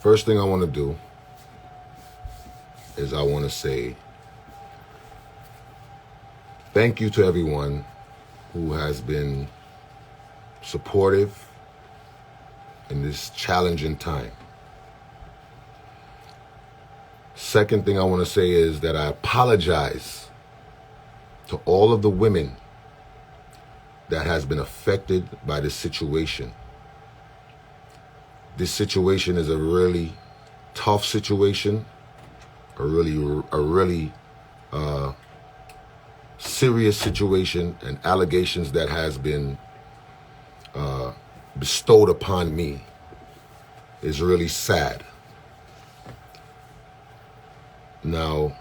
First thing I want to do is I want to say thank you to everyone who has been supportive in this challenging time. Second thing I want to say is that I apologize to all of the women that has been affected by this situation. This situation is a really tough situation, a really serious situation, and allegations that has been bestowed upon me is really sad. Now,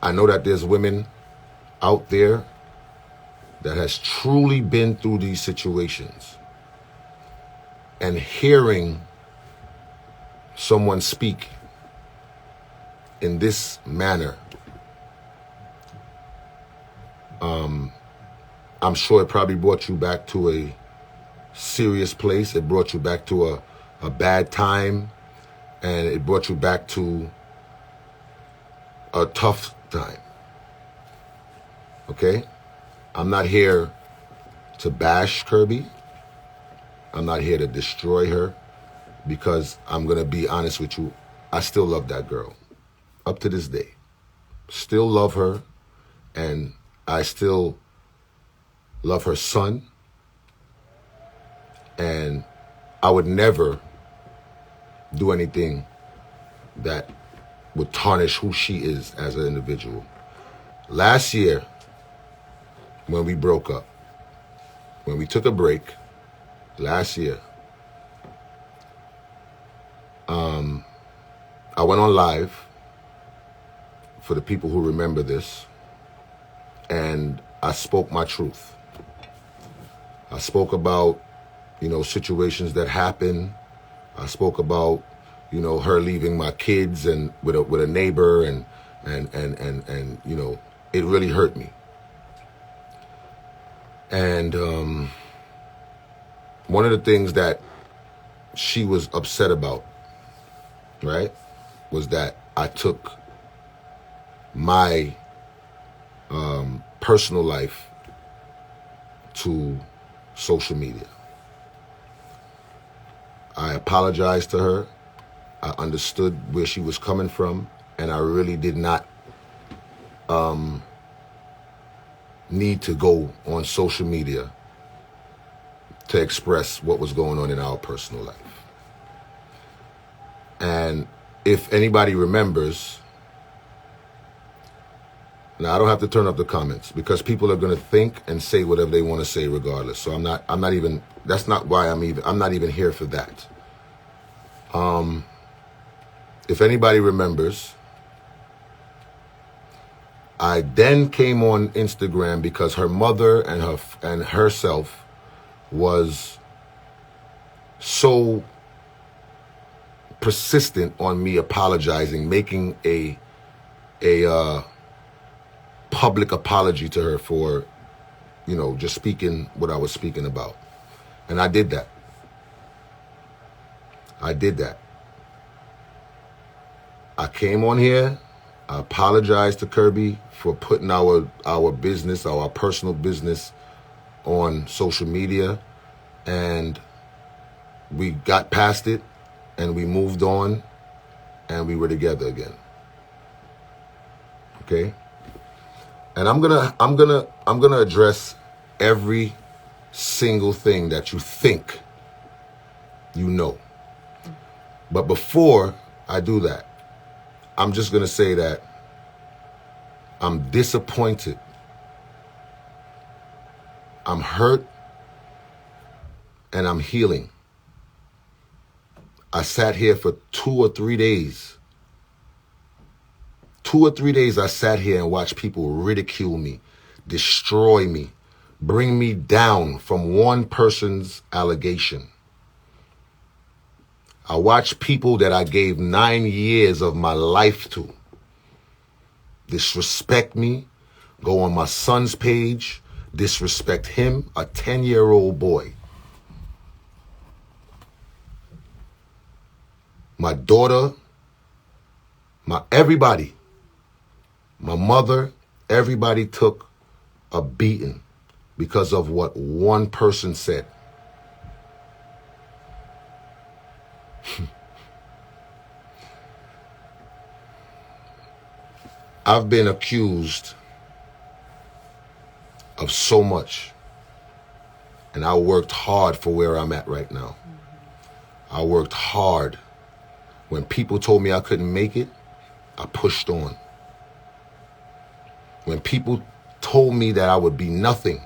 I know that there's women out there that has truly been through these situations, and hearing someone speak in this manner, I'm sure it probably brought you back to a serious place. It brought you back to a bad time, and it brought you back to a tough time. Okay? I'm not here to bash Kirby. I'm not here to destroy her, because I'm going to be honest with you, I still love that girl up to this day. Still love her, and I still love her son, and I would never do anything that would tarnish who she is as an individual. Last year, when we broke up, when we took a break, last year, I went on live, for the people who remember this, and I spoke my truth. I spoke about, situations that happened. I spoke about, her leaving my kids and with a neighbor, and it really hurt me. And one of the things that she was upset about, right, was that I took my personal life to social media. I apologized to her. I understood where she was coming from, and I really did not need to go on social media to express what was going on in our personal life. And if anybody remembers, now I don't have to turn up the comments, because people are going to think and say whatever they want to say regardless. So I'm not even, that's not why I'm not even here for that. If anybody remembers, I then came on Instagram because her mother and herself was so persistent on me apologizing, making a public apology to her for, just speaking what I was speaking about. And I did that. I came on here. I apologized to Kirby for putting our business, our personal business, on social media, and we got past it, and we moved on, and we were together again. Okay? And I'm gonna address every single thing that you think you know. But before I do that, I'm just gonna say that I'm disappointed. I'm hurt, and I'm healing. I sat here for 2 or 3 days. 2 or 3 days I sat here and watched people ridicule me, destroy me, bring me down from one person's allegation. I watched people that I gave 9 years of my life to disrespect me, go on my son's page, disrespect him, a 10-year-old boy. my daughter, everybody, my mother, everybody took a beating because of what one person said. I've been accused of so much, and I worked hard for where I'm at right now. I worked hard. When people told me I couldn't make it, I pushed on. When people told me that I would be nothing,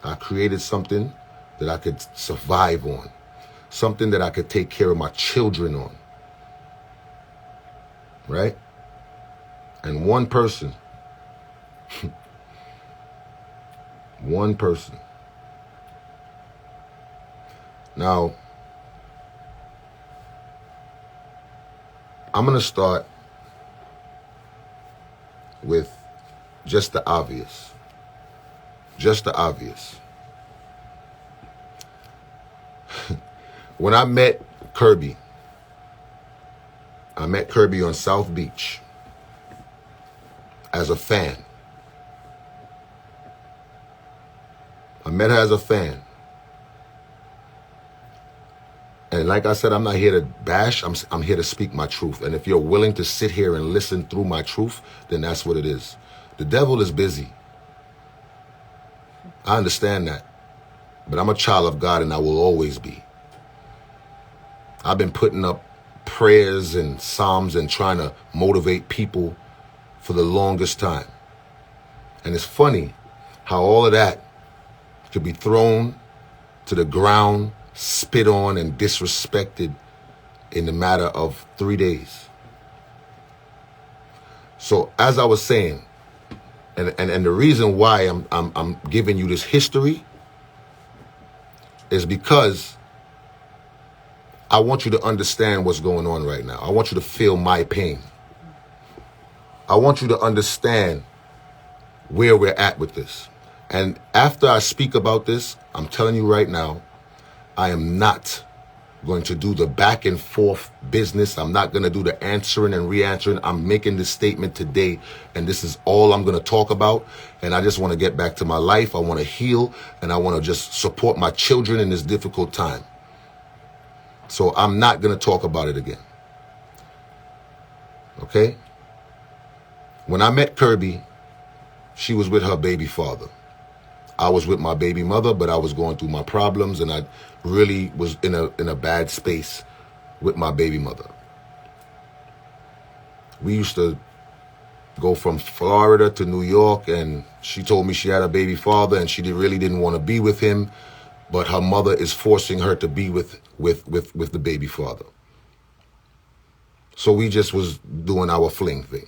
I created something that I could survive on, something that I could take care of my children on, right? And one person, one person. Now, I'm going to start with just the obvious. Just the obvious. When I met Kirby on South Beach as a fan. I met her as a fan. And like I said, I'm not here to bash. I'm here to speak my truth. And if you're willing to sit here and listen through my truth, then that's what it is. The devil is busy. I understand that. But I'm a child of God, and I will always be. I've been putting up prayers and psalms and trying to motivate people for the longest time. And it's funny how all of that could be thrown to the ground, spit on, and disrespected in the matter of 3 days. So as I was saying, and the reason why I'm giving you this history is because I want you to understand what's going on right now. I want you to feel my pain. I want you to understand where we're at with this. And after I speak about this, I'm telling you right now, I am not going to do the back and forth business. I'm not going to do the answering and re-answering. I'm making this statement today, and this is all I'm going to talk about. And I just want to get back to my life. I want to heal, and I want to just support my children in this difficult time. So I'm not going to talk about it again. Okay? When I met Kirby, she was with her baby father. I was with my baby mother, but I was going through my problems, and I really was in a bad space with my baby mother. We used to go from Florida to New York, and she told me she had a baby father and she really didn't want to be with him, but her mother is forcing her to be with the baby father. So we just was doing our fling thing.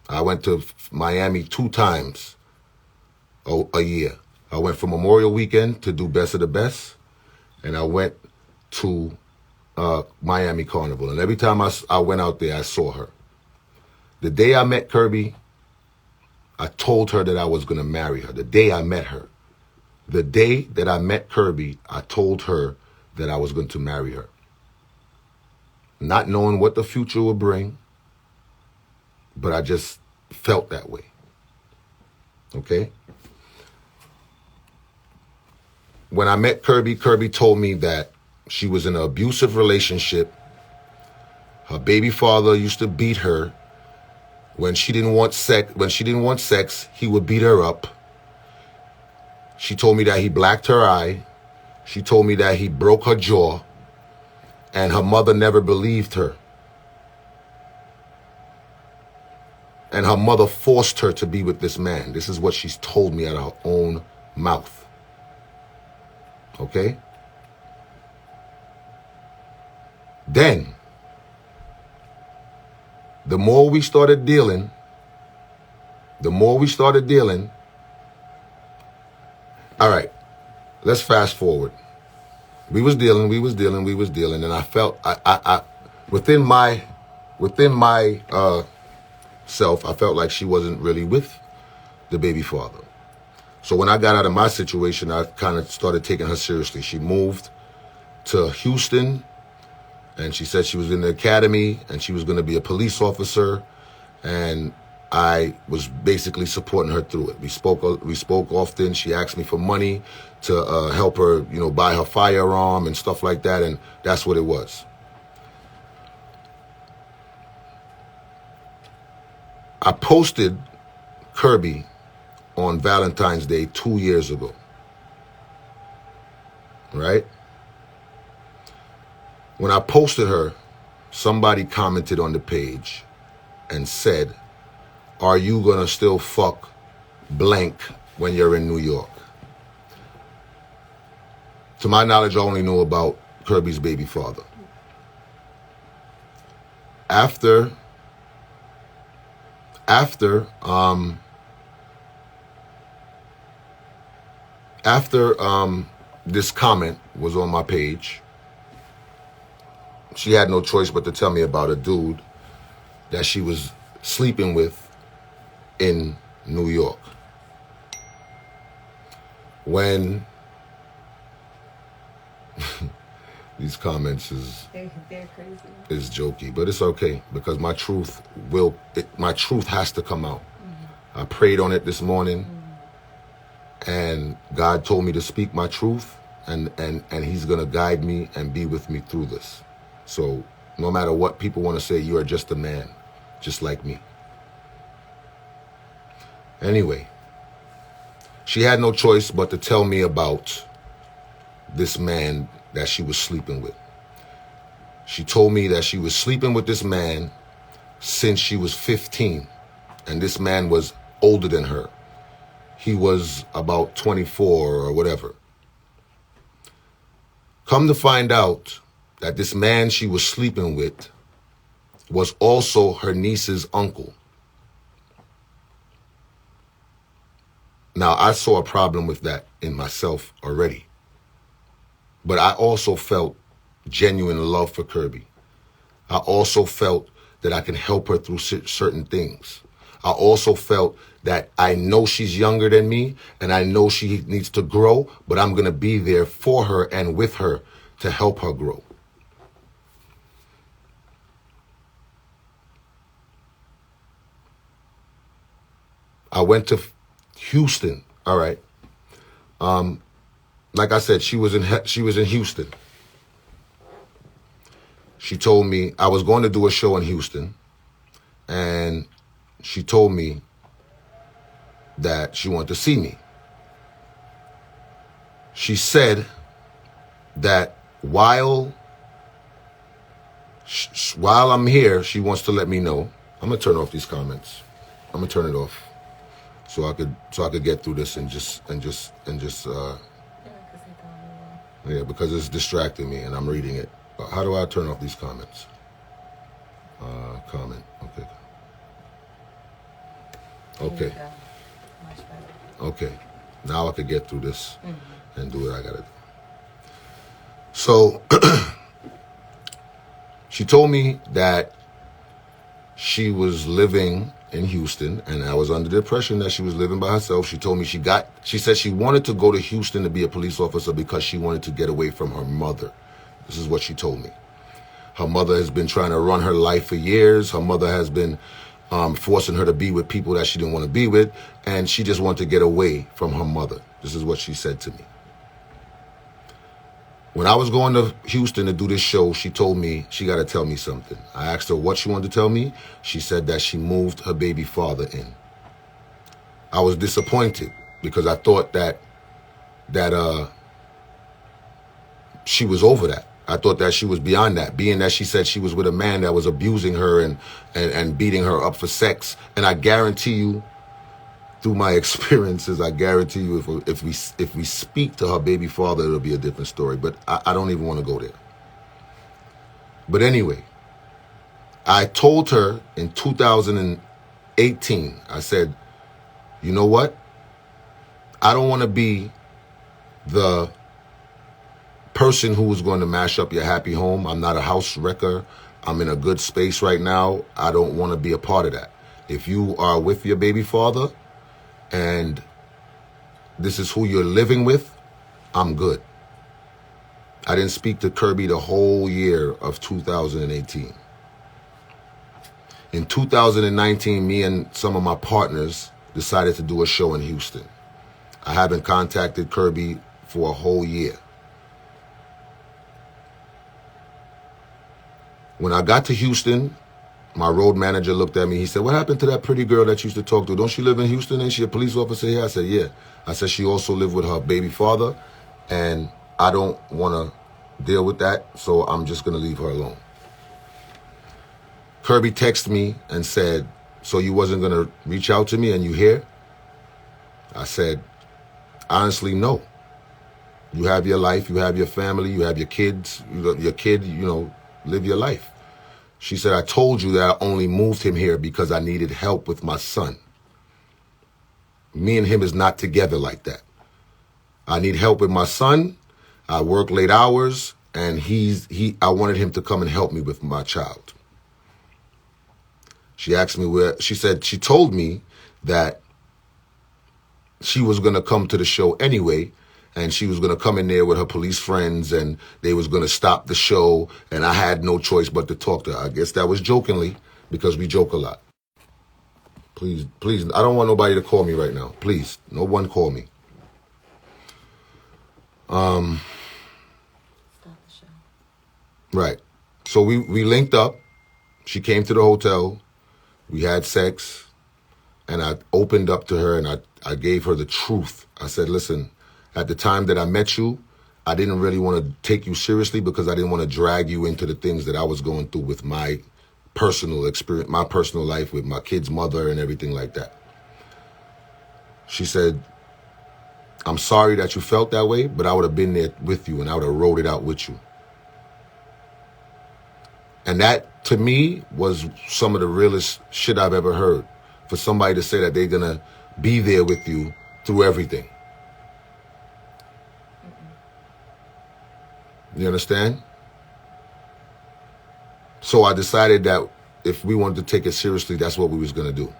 I went to Miami 2 times a year. I went for Memorial Weekend to do Best of the Best, and I went to Miami Carnival. And every time I went out there, I saw her. The day I met Kirby, I told her that I was going to marry her. The day I met her. The day that I met Kirby, I told her that I was going to marry her. Not knowing what the future would bring, but I just felt that way. Okay? When I met Kirby, Kirby told me that she was in an abusive relationship. Her baby father used to beat her. When she didn't want sex, he would beat her up. She told me that he blacked her eye. She told me that he broke her jaw. And her mother never believed her. And her mother forced her to be with this man. This is what she's told me out of her own mouth. Okay? Then, the more we started dealing, all right, let's fast forward. We was dealing, and I felt, I within my self, I felt like she wasn't really with the baby father. So when I got out of my situation, I kind of started taking her seriously. She moved to Houston. And she said she was in the academy and she was going to be a police officer. And I was basically supporting her through it. We spoke often. She asked me for money to help her, buy her firearm and stuff like that. And that's what it was. I posted Kirby on Valentine's Day 2 years ago. Right? When I posted her, somebody commented on the page and said, "Are you gonna still fuck blank when you're in New York?" To my knowledge, I only know about Kirby's baby father. After this comment was on my page, she had no choice but to tell me about a dude that she was sleeping with in New York. When these comments they're crazy. Is jokey, but it's okay because my truth has to come out. Mm-hmm. I prayed on it this morning, and God told me to speak my truth, and He's gonna guide me and be with me through this. So no matter what people want to say, you are just a man, just like me. Anyway, she had no choice but to tell me about this man that she was sleeping with. She told me that she was sleeping with this man since she was 15, and this man was older than her. He was about 24 or whatever. Come to find out that this man she was sleeping with was also her niece's uncle. Now, I saw a problem with that in myself already. But I also felt genuine love for Kirby. I also felt that I can help her through certain things. I also felt that I know she's younger than me and I know she needs to grow, but I'm going to be there for her and with her to help her grow. I went to Houston. All right. Like I said, she was in Houston. She told me I was going to do a show in Houston, and she told me that she wanted to see me. She said that while I'm here, she wants to let me know. I'm gonna turn off these comments. I'm gonna turn it off so I could get through this and just yeah, because it's distracting me and I'm reading it. How do I turn off these comments? Comment. Okay. Okay. Okay. Now I could get through this and do what I gotta do. So she told me that she was living in Houston, and I was under the impression that she was living by herself. She told me she said she wanted to go to Houston to be a police officer because she wanted to get away from her mother. This is what she told me. Her mother has been trying to run her life for years. Her mother has been forcing her to be with people that she didn't want to be with, and she just wanted to get away from her mother. This is what she said to me. When I was going to Houston to do this show, she told me she got to tell me something. I asked her what she wanted to tell me. She said that she moved her baby father in. I was disappointed because I thought that she was over that. I thought that she was beyond that, being that she said she was with a man that was abusing her and beating her up for sex. And I guarantee you, through my experiences, I guarantee you if we speak to her baby father, it'll be a different story. But I don't even want to go there. But anyway, I told her in 2018, I said, you know what? I don't want to be the person who is going to mash up your happy home. I'm not a house wrecker. I'm in a good space right now. I don't want to be a part of that. If you are with your baby father and this is who you're living with, I'm good. I didn't speak to Kirby the whole year of 2018. In 2019, me and some of my partners decided to do a show in Houston. I haven't contacted Kirby for a whole year. When I got to Houston, my road manager looked at me. He said, "What happened to that pretty girl that you used to talk to? Don't she live in Houston? Ain't she a police officer here?" I said, "Yeah." I said, "She also lived with her baby father, and I don't want to deal with that, so I'm just going to leave her alone." Kirby texted me and said, "So you wasn't going to reach out to me and you here?" I said, "Honestly, no. You have your life, you have your family, you have your kids, your kid, live your life." She said, "I told you that I only moved him here because I needed help with my son. Me and him is not together like that. I need help with my son. I work late hours, and I wanted him to come and help me with my child." She asked me she told me that she was going to come to the show anyway, and she was going to come in there with her police friends, and they was going to stop the show, and I had no choice but to talk to her. I guess that was jokingly, because we joke a lot. Please, I don't want nobody to call me right now. Please, no one call me. Stop the show. Right. So we linked up. She came to the hotel. We had sex, and I opened up to her, and I gave her the truth. I said, "Listen, at the time that I met you, I didn't really want to take you seriously because I didn't want to drag you into the things that I was going through with my personal experience, my personal life with my kid's mother and everything like that." She said, "I'm sorry that you felt that way, but I would have been there with you and I would have rode it out with you." And that, to me, was some of the realest shit I've ever heard. For somebody to say that they're going to be there with you through everything. You understand? So I decided that if we wanted to take it seriously, that's what we was going to do.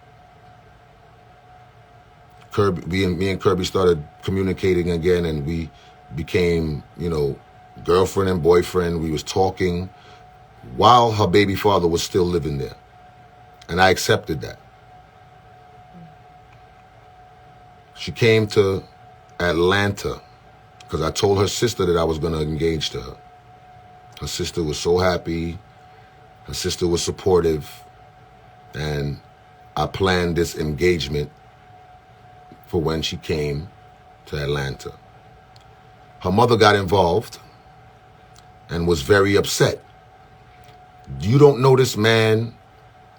Me and Kirby started communicating again, and we became, girlfriend and boyfriend. We was talking while her baby father was still living there. And I accepted that. She came to Atlanta because I told her sister that I was going to engage to her. Her sister was so happy. Her sister was supportive. And I planned this engagement for when she came to Atlanta. Her mother got involved and was very upset. "You don't know this man.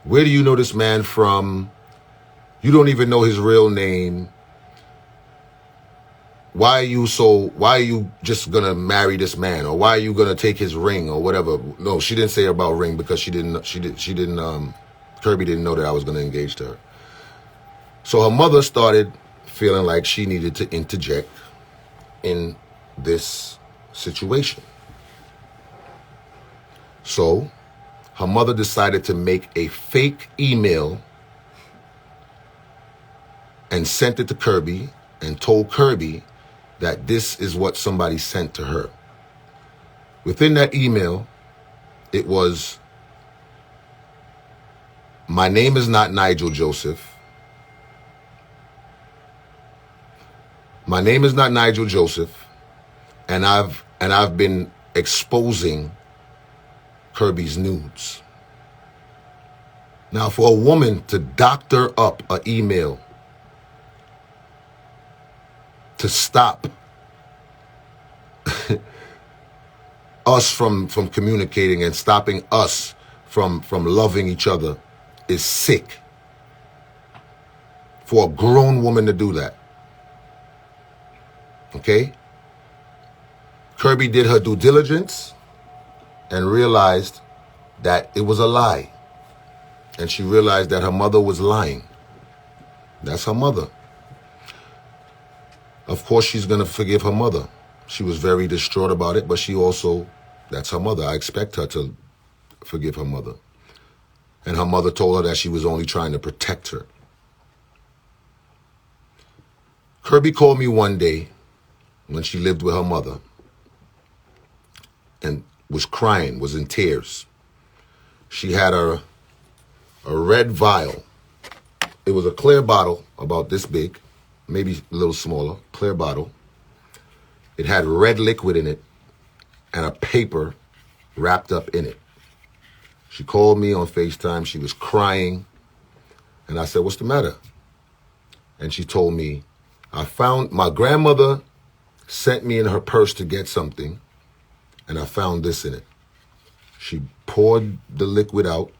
Where do you know this man from? You don't even know his real name. Why are you just gonna marry this man? Or why are you gonna take his ring or whatever?" No, she didn't say about ring because Kirby didn't know that I was gonna engage to her. So her mother started feeling like she needed to interject in this situation. So her mother decided to make a fake email and sent it to Kirby and told Kirby that this is what somebody sent to her. Within that email, it was, "My name is not Nigel Joseph. My name is not Nigel Joseph, and I've been exposing Kirby's nudes." Now, for a woman to doctor up an email to stop us from communicating and stopping us from loving each other is sick. For a grown woman to do that. Okay? Kirby did her due diligence and realized that it was a lie. And she realized that her mother was lying. That's her mother. Of course, she's going to forgive her mother. She was very distraught about it, but that's her mother. I expect her to forgive her mother. And her mother told her that she was only trying to protect her. Kirby called me one day when she lived with her mother. and was crying, was in tears. She had a red vial. It was a clear bottle about this big, maybe a little smaller, clear bottle. It had red liquid in it and a paper wrapped up in it. She called me on FaceTime. She was crying. And I said, what's the matter? And she told me, I found my grandmother sent me in her purse to get something, and I found this in it. She poured the liquid out.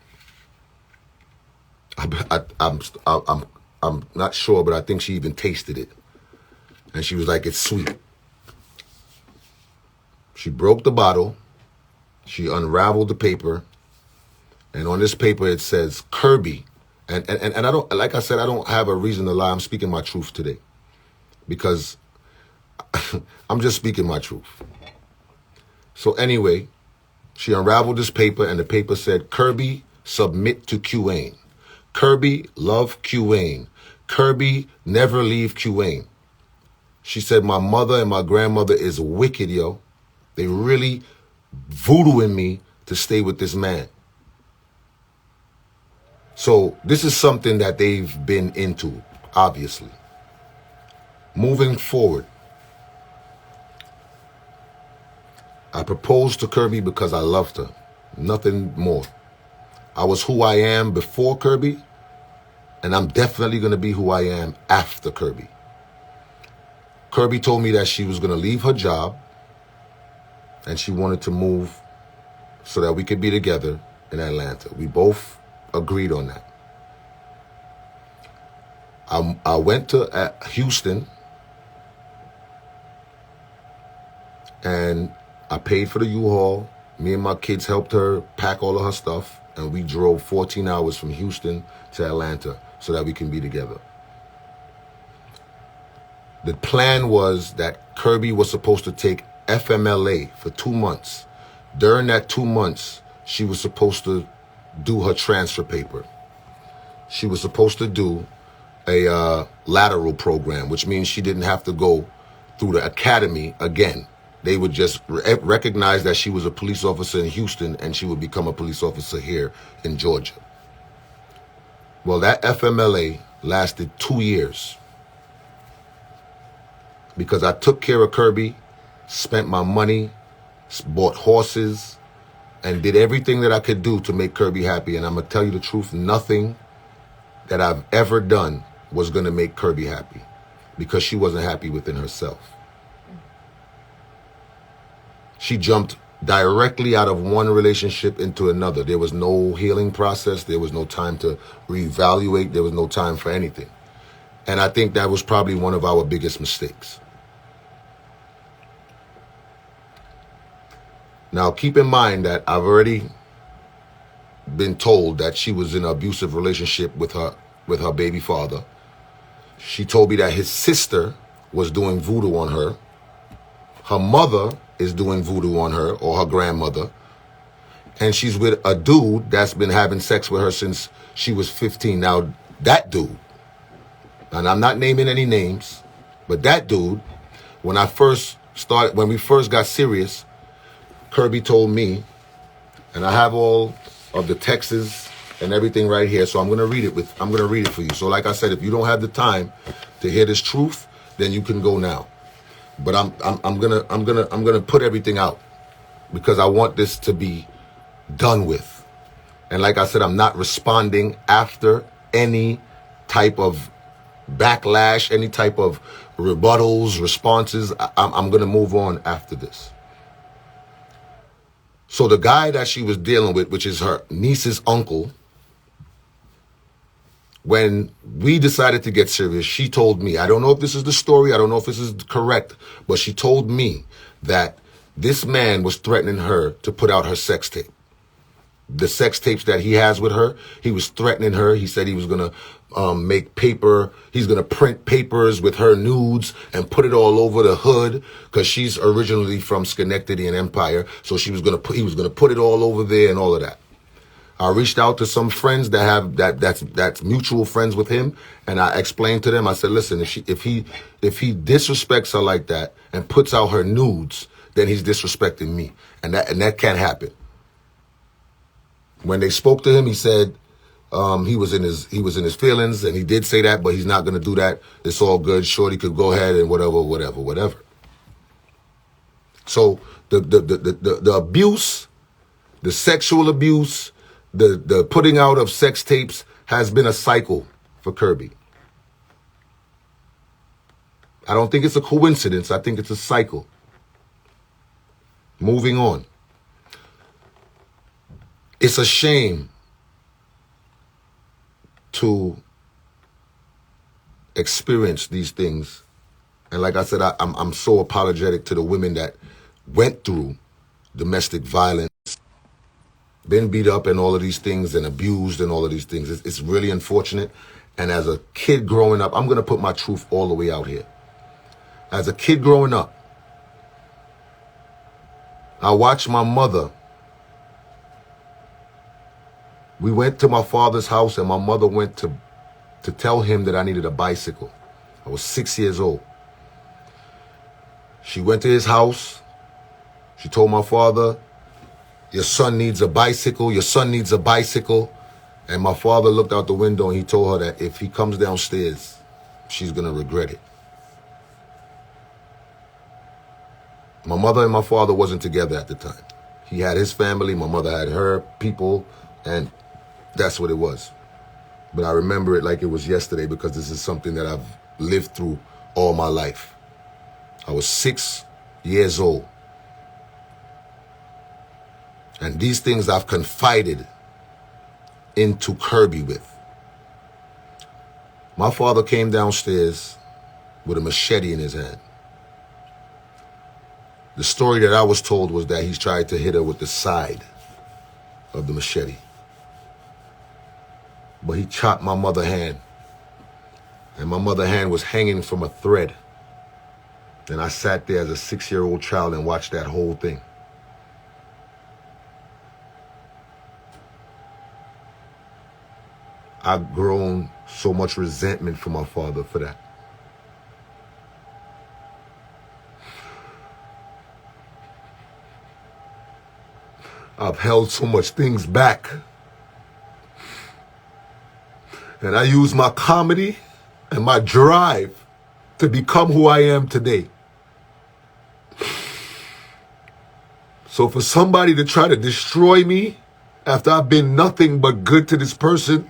I'm not sure, but I think she even tasted it. And she was like, it's sweet. She broke the bottle. She unraveled the paper. And on this paper, it says Kirby. And I don't, like I said, I don't have a reason to lie. I'm speaking my truth today because I'm just speaking my truth. So anyway, she unraveled this paper and the paper said, Kirby, submit to QAnon. Kirby, love QAnon. Kirby, never leave QAnon. She said, my mother and my grandmother is wicked, yo. They really voodooing me to stay with this man. So this is something that they've been into, obviously. Moving forward, I proposed to Kirby because I loved her. Nothing more. I was who I am before Kirby, and I'm definitely going to be who I am after Kirby. Kirby told me that she was going to leave her job, and she wanted to move so that we could be together in Atlanta. We both agreed on that. I went to Houston, and I paid for the U-Haul. Me and my kids helped her pack all of her stuff, and we drove 14 hours from Houston to Atlanta so that we can be together. The plan was that Kirby was supposed to take FMLA for 2 months. During that 2 months, she was supposed to do her transfer paper. She was supposed to do a lateral program, which means she didn't have to go through the academy again. They would just recognize that she was a police officer in Houston and she would become a police officer here in Georgia. Well, that FMLA lasted 2 years because I took care of Kirby, spent my money, bought horses, and did everything that I could do to make Kirby happy. And I'm going to tell you the truth, nothing that I've ever done was going to make Kirby happy because she wasn't happy within herself. She jumped directly out of one relationship into another. There was no healing process. There was no time to reevaluate. There was no time for anything. And I think that was probably one of our biggest mistakes. Now, keep in mind that I've already been told that she was in an abusive relationship with her baby father. She told me that his sister was doing voodoo on her. Her mother is doing voodoo on her, or her grandmother. And she's with a dude that's been having sex with her since she was 15. Now, that dude, and I'm not naming any names, but that dude, when we first got serious, Kirby told me, and I have all of the texts and everything right here, so I'm gonna read it for you. So like I said, if you don't have the time to hear this truth, then you can go now. But I'm gonna put everything out because I want this to be done with. And like I said, I'm not responding after any type of backlash, any type of rebuttals, responses. I'm gonna move on after this. So the guy that she was dealing with, which is her niece's uncle, when we decided to get serious, she told me, I don't know if this is the story, I don't know if this is correct, but she told me that this man was threatening her to put out her sex tape. The sex tapes that he has with her, he was threatening her. He said he was going to make paper. He's going to print papers with her nudes and put it all over the hood because she's originally from Schenectady and Empire. So he was going to put it all over there and all of that. I reached out to some friends that have that's mutual friends with him, and I explained to them. I said, listen, if he disrespects her like that and puts out her nudes, then he's disrespecting me. And that can't happen. When they spoke to him, he said he was in his feelings, and he did say that, but he's not going to do that. It's all good. Shorty could go ahead and whatever. So the abuse, the sexual abuse, the putting out of sex tapes has been a cycle for Kirby. I don't think it's a coincidence. I think it's a cycle. Moving on. It's a shame to experience these things. And like I said, I'm so apologetic to the women that went through domestic violence, been beat up and all of these things, and abused and all of these things. It's really unfortunate. And as a kid growing up, I'm going to put my truth all the way out here. As a kid growing up, I watched my mother. We went to my father's house, and my mother went to tell him that I needed a bicycle. I was 6 years old. She went to his house. She told my father, your son needs a bicycle. Your son needs a bicycle. And my father looked out the window and he told her that if he comes downstairs, she's going to regret it. My mother and my father wasn't together at the time. He had his family. My mother had her people. And that's what it was. But I remember it like it was yesterday because this is something that I've lived through all my life. I was 6 years old. And these things I've confided into Kirby with. My father came downstairs with a machete in his hand. The story that I was told was that he tried to hit her with the side of the machete. But he chopped my mother's hand. And my mother's hand was hanging from a thread. And I sat there as a 6-year-old child and watched that whole thing. I've grown so much resentment for my father for that. I've held so much things back. And I use my comedy and my drive to become who I am today. So for somebody to try to destroy me after I've been nothing but good to this person,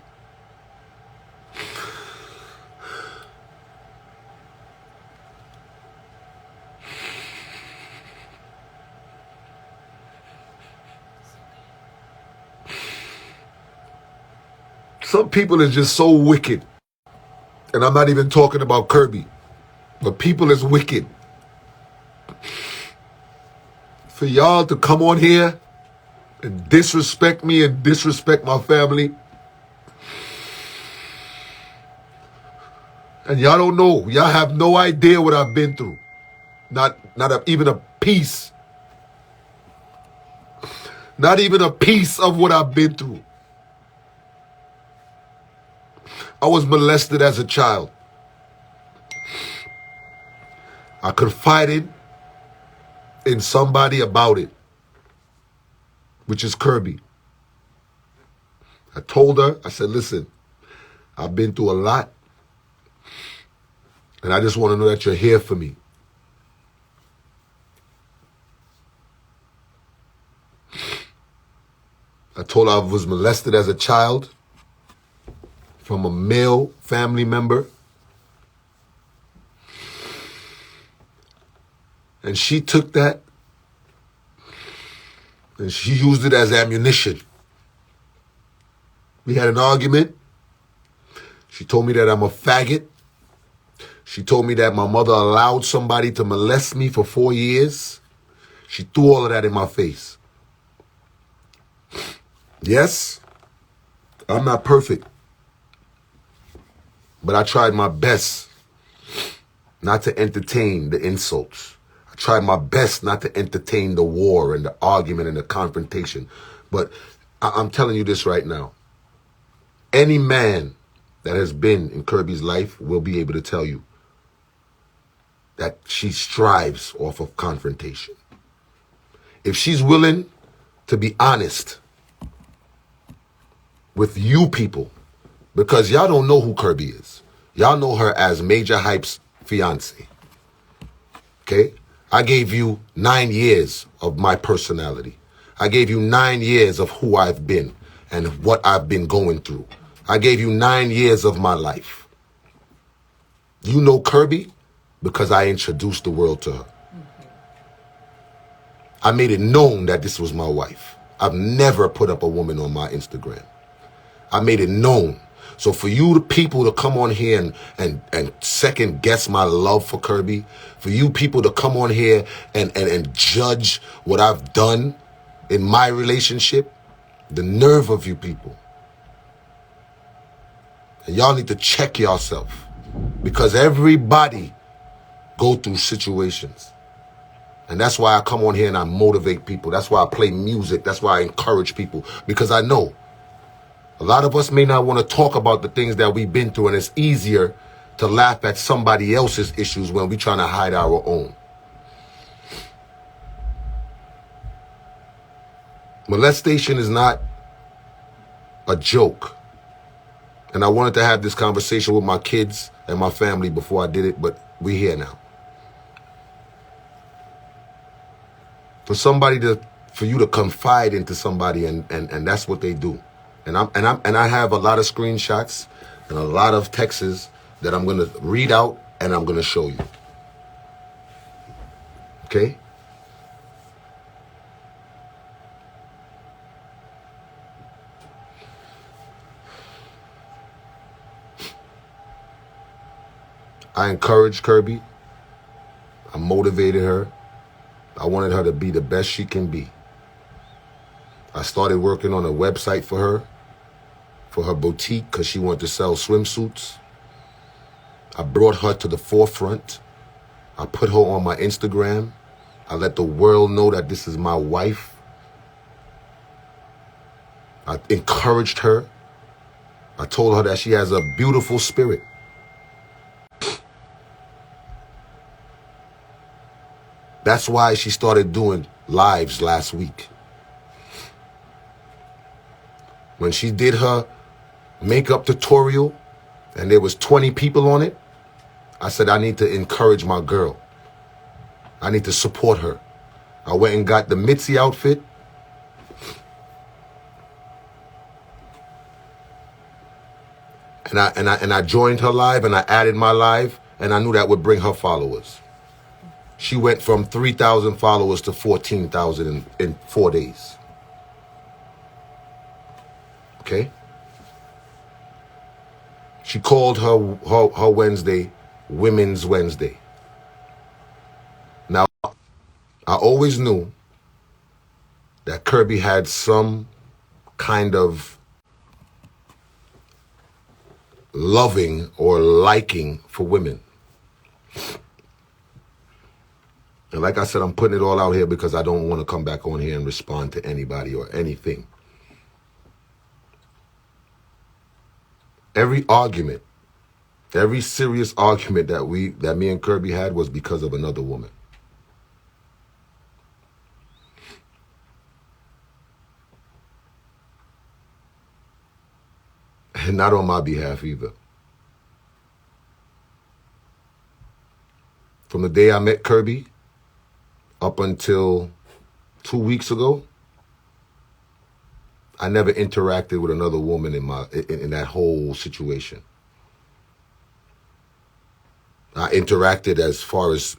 some people is just so wicked. And I'm not even talking about Kirby. But people is wicked. For y'all to come on here and disrespect me and disrespect my family. And y'all don't know. Y'all have no idea what I've been through. Even a piece. Not even a piece of what I've been through. I was molested as a child. I confided in somebody about it, which is Kirby. I told her, I said, listen, I've been through a lot, and I just want to know that you're here for me. I told her I was molested as a child from a male family member. And she took that and she used it as ammunition. We had an argument. She told me that I'm a faggot. She told me that my mother allowed somebody to molest me for 4 years. She threw all of that in my face. Yes, I'm not perfect. But I tried my best not to entertain the insults. I tried my best not to entertain the war and the argument and the confrontation. But I'm telling you this right now. Any man that has been in Kirby's life will be able to tell you that she strives off of confrontation. If she's willing to be honest with you people, because y'all don't know who Kirby is. Y'all know her as Major Hype's fiance. Okay? I gave you 9 years of my personality. I gave you 9 years of who I've been and what I've been going through. I gave you 9 years of my life. You know Kirby because I introduced the world to her. I made it known that this was my wife. I've never put up a woman on my Instagram. I made it known. So for you, the people to come on here and second guess my love for Kirby, for you people to come on here and judge what I've done in my relationship, the nerve of you people. And y'all need to check yourself, because everybody go through situations. And that's why I come on here and I motivate people. That's why I play music. That's why I encourage people, because I know a lot of us may not want to talk about the things that we've been through, and it's easier to laugh at somebody else's issues when we're trying to hide our own. Molestation is not a joke. And I wanted to have this conversation with my kids and my family before I did it, but we're here now. For you to confide into somebody and that's what they do. And I have a lot of screenshots and a lot of texts that I'm gonna read out and I'm gonna show you. Okay? I encouraged Kirby. I motivated her. I wanted her to be the best she can be. I started working on a website for her boutique, because she wanted to sell swimsuits. I brought her to the forefront. I put her on my Instagram. I let the world know that this is my wife. I encouraged her. I told her that she has a beautiful spirit. That's why she started doing lives last week. When she did her makeup tutorial and there was 20 people on it, I said, I need to encourage my girl. I need to support her. I went and got the Mitzi outfit. And I joined her live and I added my live, and I knew that would bring her followers. She went from 3,000 followers to 14,000 in 4 days. Okay? She called her Wednesday Women's Wednesday. Now, I always knew that Kirby had some kind of loving or liking for women. And like I said, I'm putting it all out here because I don't want to come back on here and respond to anybody or anything. Every argument, every serious argument that me and Kirby had was because of another woman. And not on my behalf either. From the day I met Kirby up until 2 weeks ago, I never interacted with another woman in that whole situation. I interacted as far as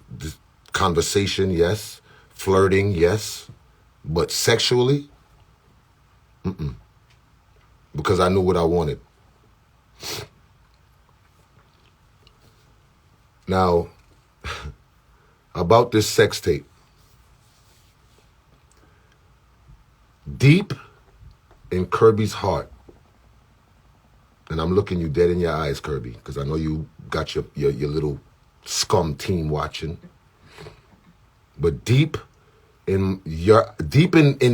conversation, yes. Flirting, yes. But sexually, because I knew what I wanted. Now, about this sex tape. Deep in Kirby's heart, and I'm looking you dead in your eyes, Kirby, because I know you got your little scum team watching. But deep in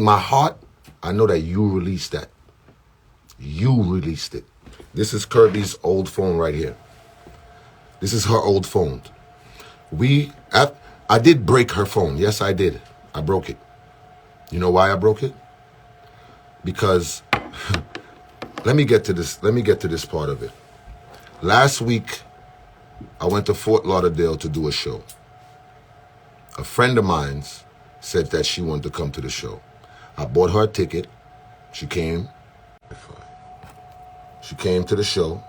my heart, I know that you released that. You released it. This is Kirby's old phone right here. This is her old phone. I did break her phone. Yes, I did. I broke it. You know why I broke it? Because let me get to this part of it. Last week, I went to Fort Lauderdale to do a show. A friend of mine's said that she wanted to come to the show. I bought her a ticket. She came. She came to the show.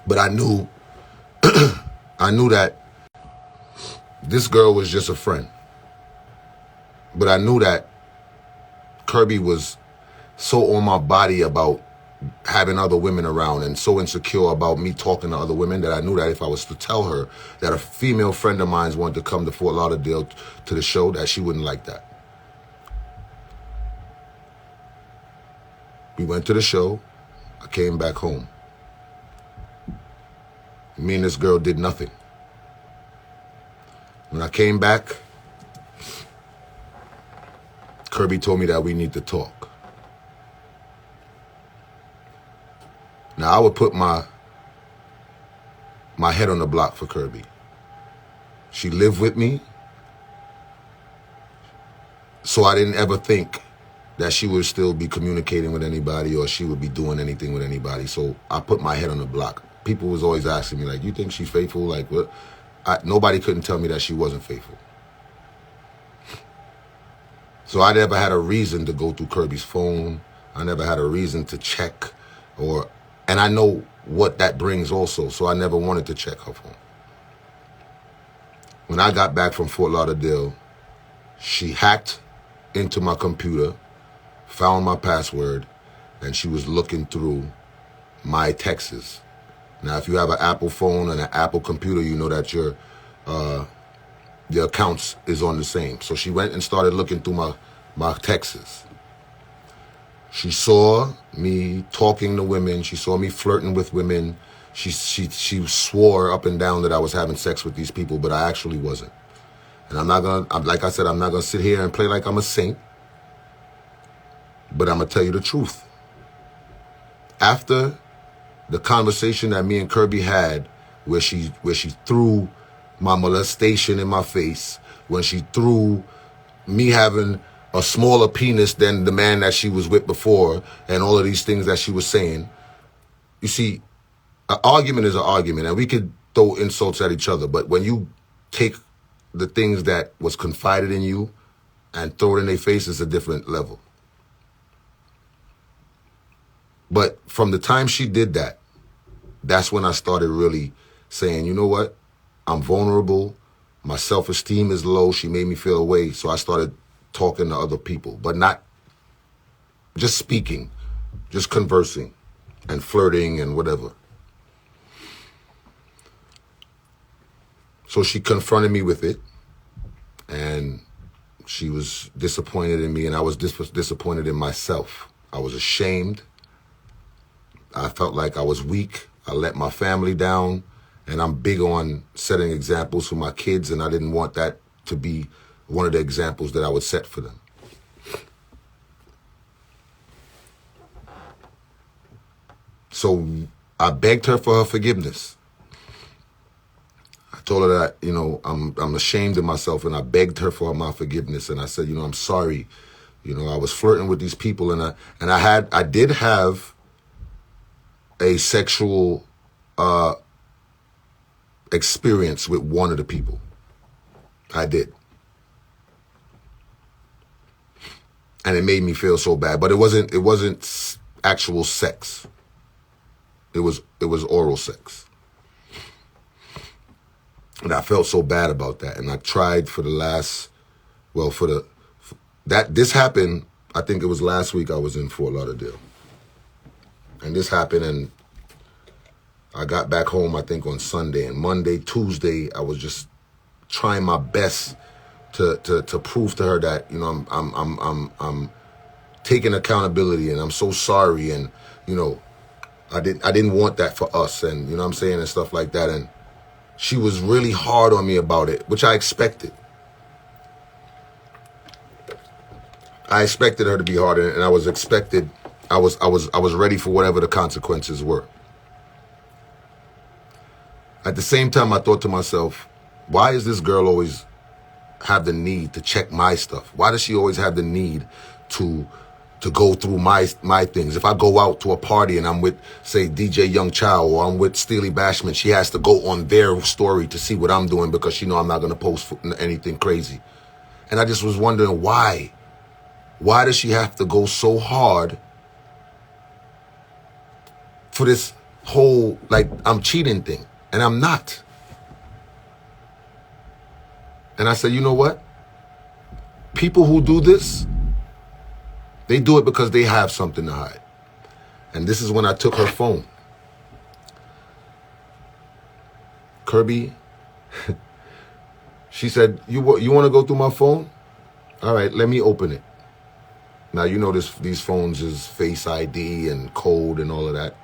But I knew that this girl was just a friend. But I knew that Kirby was so on my body about having other women around and so insecure about me talking to other women that I knew that if I was to tell her that a female friend of mine wanted to come to Fort Lauderdale to the show, that she wouldn't like that. We went to the show. I came back home. Me and this girl did nothing. When I came back, Kirby told me that we need to talk. Now, I would put my head on the block for Kirby. She lived with me, so I didn't ever think that she would still be communicating with anybody or she would be doing anything with anybody. So I put my head on the block. People was always asking me, like, you think she's faithful? Like, what? Nobody couldn't tell me that she wasn't faithful. So I never had a reason to go through Kirby's phone. I never had a reason to check and I know what that brings also, so I never wanted to check her phone. When I got back from Fort Lauderdale, she hacked into my computer, found my password, and she was looking through my texts. Now, if you have an Apple phone and an Apple computer, you know that your accounts is on the same. So she went and started looking through my texts. She saw me talking to women. She saw me flirting with women. She swore up and down that I was having sex with these people, but I actually wasn't. And like I said, I'm not gonna sit here and play like I'm a saint, but I'm gonna tell you the truth. After the conversation that me and Kirby had, where she threw my molestation in my face, when she threw me having a smaller penis than the man that she was with before, and all of these things that she was saying. You see, an argument is an argument, and we could throw insults at each other, but when you take the things that was confided in you and throw it in their face, it's a different level. But from the time she did that, that's when I started really saying, you know what? I'm vulnerable. My self-esteem is low. She made me feel away. So I started talking to other people, but not just speaking, just conversing and flirting and whatever. So she confronted me with it, and she was disappointed in me, and I was disappointed in myself. I was ashamed. I felt like I was weak. I let my family down, and I'm big on setting examples for my kids, and I didn't want that to be one of the examples that I would set for them. So I begged her for her forgiveness. I told her that, I'm ashamed of myself, and I begged her for my forgiveness, and I said, I'm sorry. I was flirting with these people, and I did have a sexual experience with one of the people. I did. And it made me feel so bad, but it wasn't actual sex. It was oral sex. And I felt so bad about that. And I tried this happened, I think it was last week I was in Fort Lauderdale. And this happened, and I got back home, I think, on Sunday. And Monday, Tuesday, I was just trying my best to prove to her that, I'm taking accountability, and I'm so sorry, and, I didn't want that for us, and, what I'm saying, and stuff like that. And she was really hard on me about it, which I expected. I expected her to be hard, and I was ready for whatever the consequences were. At the same time, I thought to myself, why is this girl always have the need to check my stuff? Why does she always have the need to go through my things? If I go out to a party and I'm with, say, DJ Young Chow, or I'm with Steely Bashman, she has to go on their story to see what I'm doing because she know I'm not going to post anything crazy. And I just was wondering why. Why does she have to go so hard for this whole, like, I'm cheating thing? And I'm not. And I said, you know what? People who do this, they do it because they have something to hide. And this is when I took her phone. Kirby, she said, you want to go through my phone? All right, let me open it. Now, you know these phones is Face ID and code and all of that.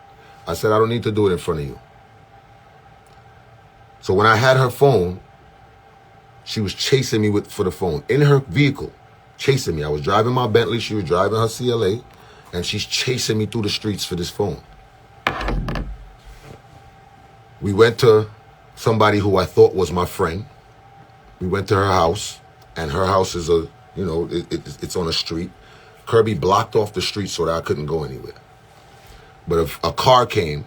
I said, I don't need to do it in front of you. So when I had her phone, she was chasing me for the phone in her vehicle, chasing me. I was driving my Bentley. She was driving her CLA, and she's chasing me through the streets for this phone. We went to somebody who I thought was my friend. We went to her house, and her house is it's on a street. Kirby blocked off the street so that I couldn't go anywhere. But if a car came,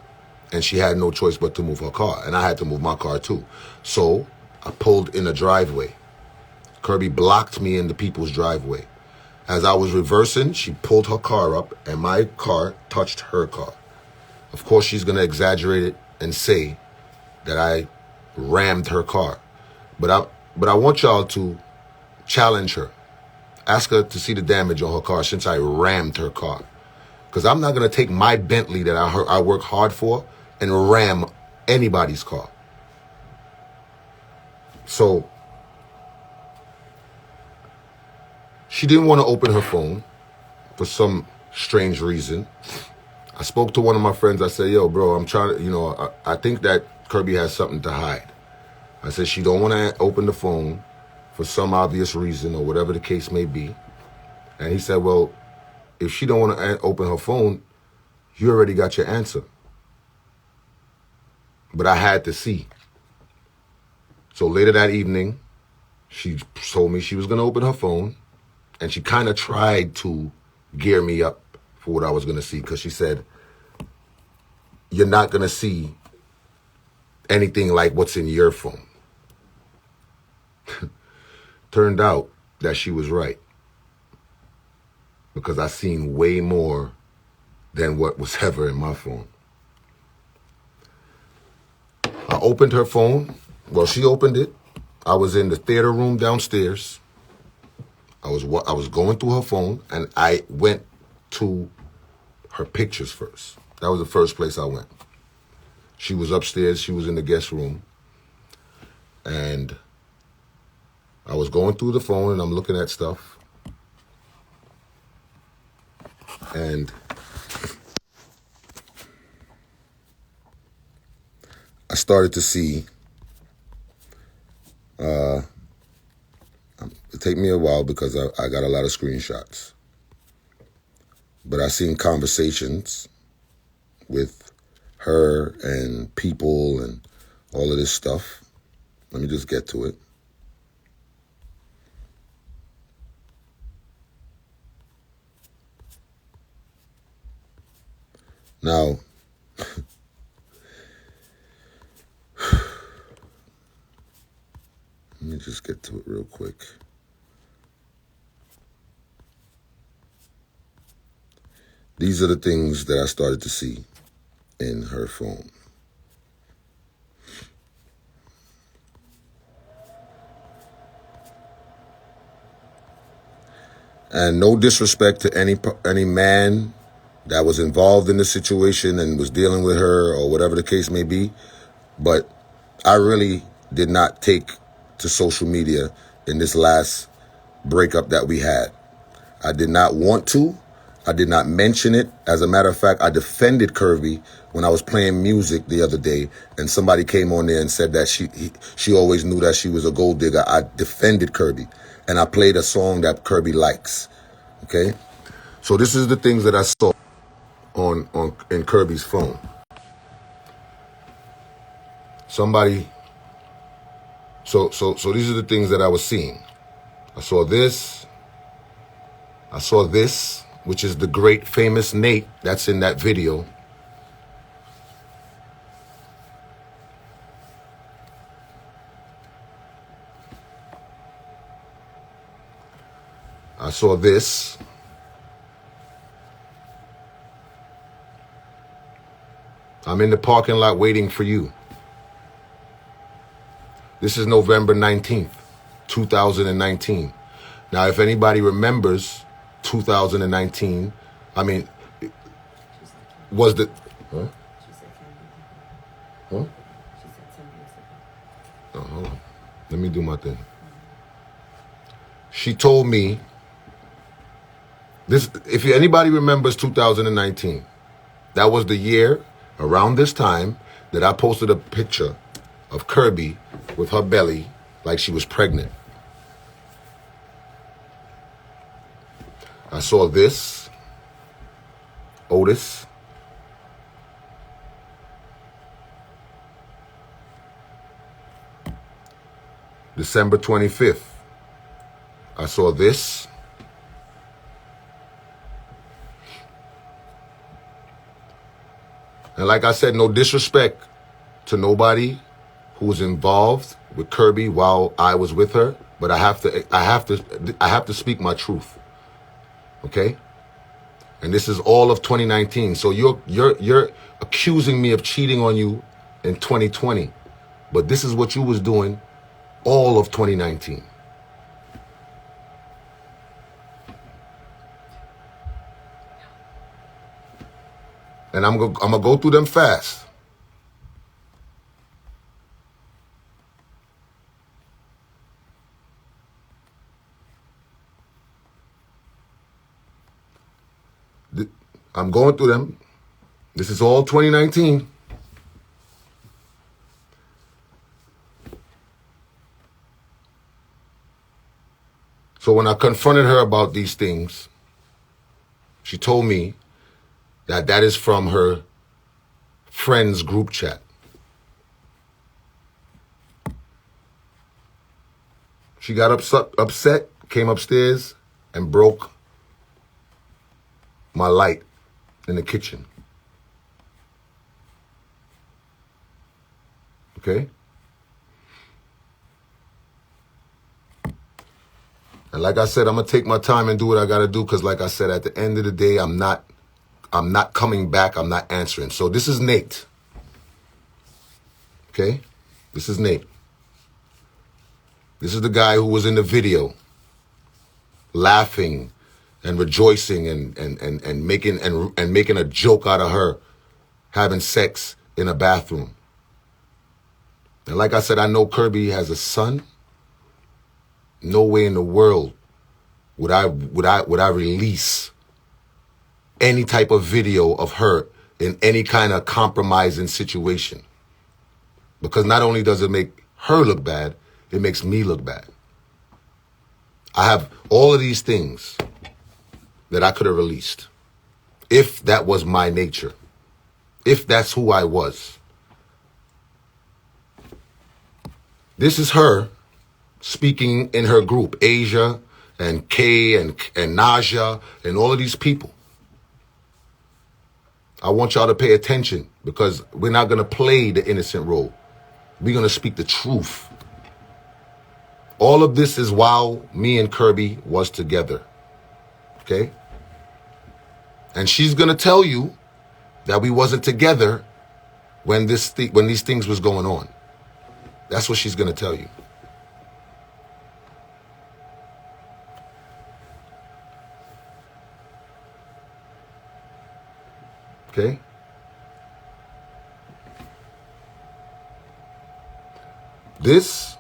and she had no choice but to move her car, and I had to move my car too. So I pulled in a driveway. Kirby blocked me in the people's driveway. As I was reversing, she pulled her car up, and my car touched her car. Of course, she's going to exaggerate it and say that I rammed her car. But I want y'all to challenge her. Ask her to see the damage on her car since I rammed her car. Because I'm not going to take my Bentley that I work hard for and ram anybody's car. So she didn't want to open her phone for some strange reason. I spoke to one of my friends. I said, yo, bro, I'm trying to, I think that Kirby has something to hide. I said, she don't want to open the phone for some obvious reason or whatever the case may be. And he said, well, if she don't want to open her phone, you already got your answer. But I had to see. So later that evening, she told me she was going to open her phone, and she kind of tried to gear me up for what I was going to see, because she said, you're not going to see anything like what's in your phone. Turned out that she was right, because I seen way more than what was ever in my phone. I opened her phone. Well, she opened it. I was in the theater room downstairs. I was going through her phone, and I went to her pictures first. That was the first place I went. She was upstairs. She was in the guest room. And I was going through the phone, and I'm looking at stuff. And I started to see, it take me a while because I got a lot of screenshots, but I seen conversations with her and people and all of this stuff. Let me just get to it. Now, let me just get to it real quick. These are the things that I started to see in her phone. And no disrespect to any man that was involved in the situation and was dealing with her or whatever the case may be, but I really did not take to social media in this last breakup that we had. I did not want to. I did not mention it. As a matter of fact, I defended Kirby when I was playing music the other day, and somebody came on there and said that she always knew that she was a gold digger. I defended Kirby, and I played a song that Kirby likes. Okay? So this is the things that I saw in Kirby's phone. Somebody, so these are the things that I was seeing. I saw this. I saw this, which is the great famous Nate that's in that video. I saw this. I'm in the parking lot waiting for you. This is November 19th, 2019. Now, if anybody remembers 2019, I mean, was the... Huh? Huh? Oh, hold on. Let me do my thing. She told me, this. If anybody remembers 2019, that was the year, around this time, that I posted a picture of Kirby with her belly like she was pregnant. I saw this, Otis. December 25th. I saw this. And like I said, no disrespect to nobody who was involved with Kirby while I was with her, but I have to speak my truth. Okay? And this is all of 2019. So you're accusing me of cheating on you in 2020. But this is what you was doing all of 2019. And I'm gonna go through them fast. I'm going through them. This is all 2019. So when I confronted her about these things, she told me that is from her friends group chat. She got upset, came upstairs and broke my light in the kitchen. Okay? And like I said, I'm going to take my time and do what I got to do because like I said, at the end of the day, I'm not coming back. I'm not answering. So this is Nate. Okay? This is Nate. This is the guy who was in the video laughing and rejoicing and making a joke out of her having sex in a bathroom. And like I said, I know Kirby has a son. No way in the world would I release any type of video of her in any kind of compromising situation. Because not only does it make her look bad, it makes me look bad. I have all of these things that I could have released if that was my nature, if that's who I was. This is her speaking in her group, Asia and Kay and Naja and all of these people. I want y'all to pay attention because we're not going to play the innocent role. We're going to speak the truth. All of this is while me and Kirby was together. Okay? And she's going to tell you that we wasn't together when these things was going on. That's what she's going to tell you. Okay? This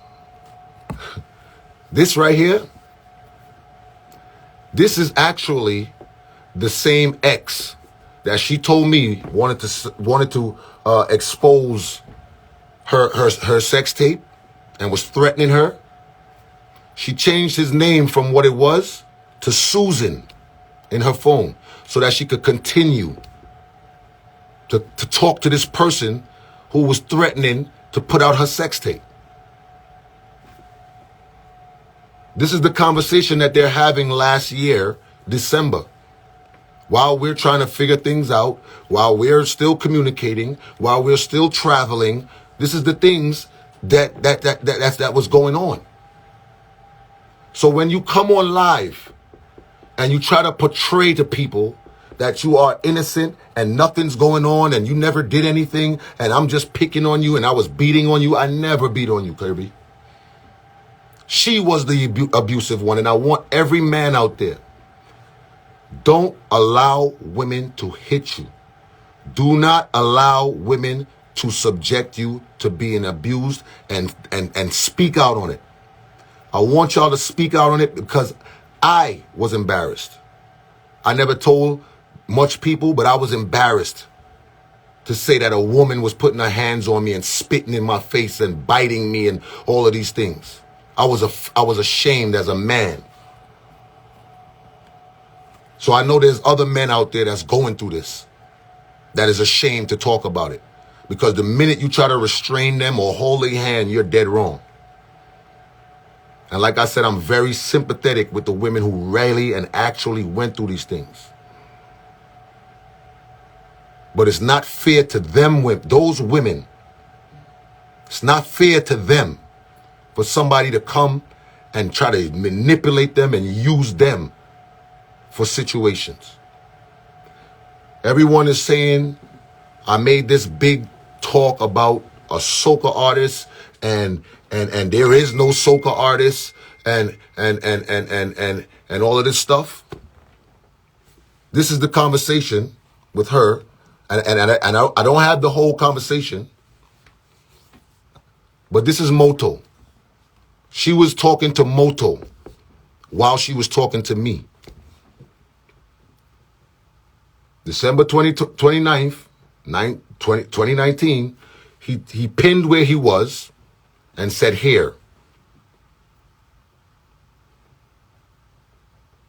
right here, this is actually the same ex that she told me wanted to expose her sex tape and was threatening her. She changed his name from what it was to Susan in her phone so that she could continue to talk to this person who was threatening to put out her sex tape. This is the conversation that they're having last year, December. While we're trying to figure things out, while we're still communicating, while we're still traveling, this is the things that was going on. So when you come on live and you try to portray to people that you are innocent and nothing's going on and you never did anything and I'm just picking on you and I was beating on you, I never beat on you, Kirby. She was the abusive one, and I want every man out there, don't allow women to hit you. Do not allow women to subject you to being abused and speak out on it. I want y'all to speak out on it because I was embarrassed. I never told much people, but I was embarrassed to say that a woman was putting her hands on me and spitting in my face and biting me and all of these things. I was ashamed as a man. So I know there's other men out there that's going through this, that is ashamed to talk about it. Because the minute you try to restrain them or hold their hand, you're dead wrong. And like I said, I'm very sympathetic with the women who really and actually went through these things. But it's not fair to them, those women. It's not fair to them for somebody to come and try to manipulate them and use them for situations. Everyone is saying I made this big talk about a soca artist and there is no soca artist and all of this stuff. This is the conversation with her, and I don't have the whole conversation, but this is Moto. She was talking to Moto while she was talking to me. December 29th, 2019, he pinned where he was and said, here.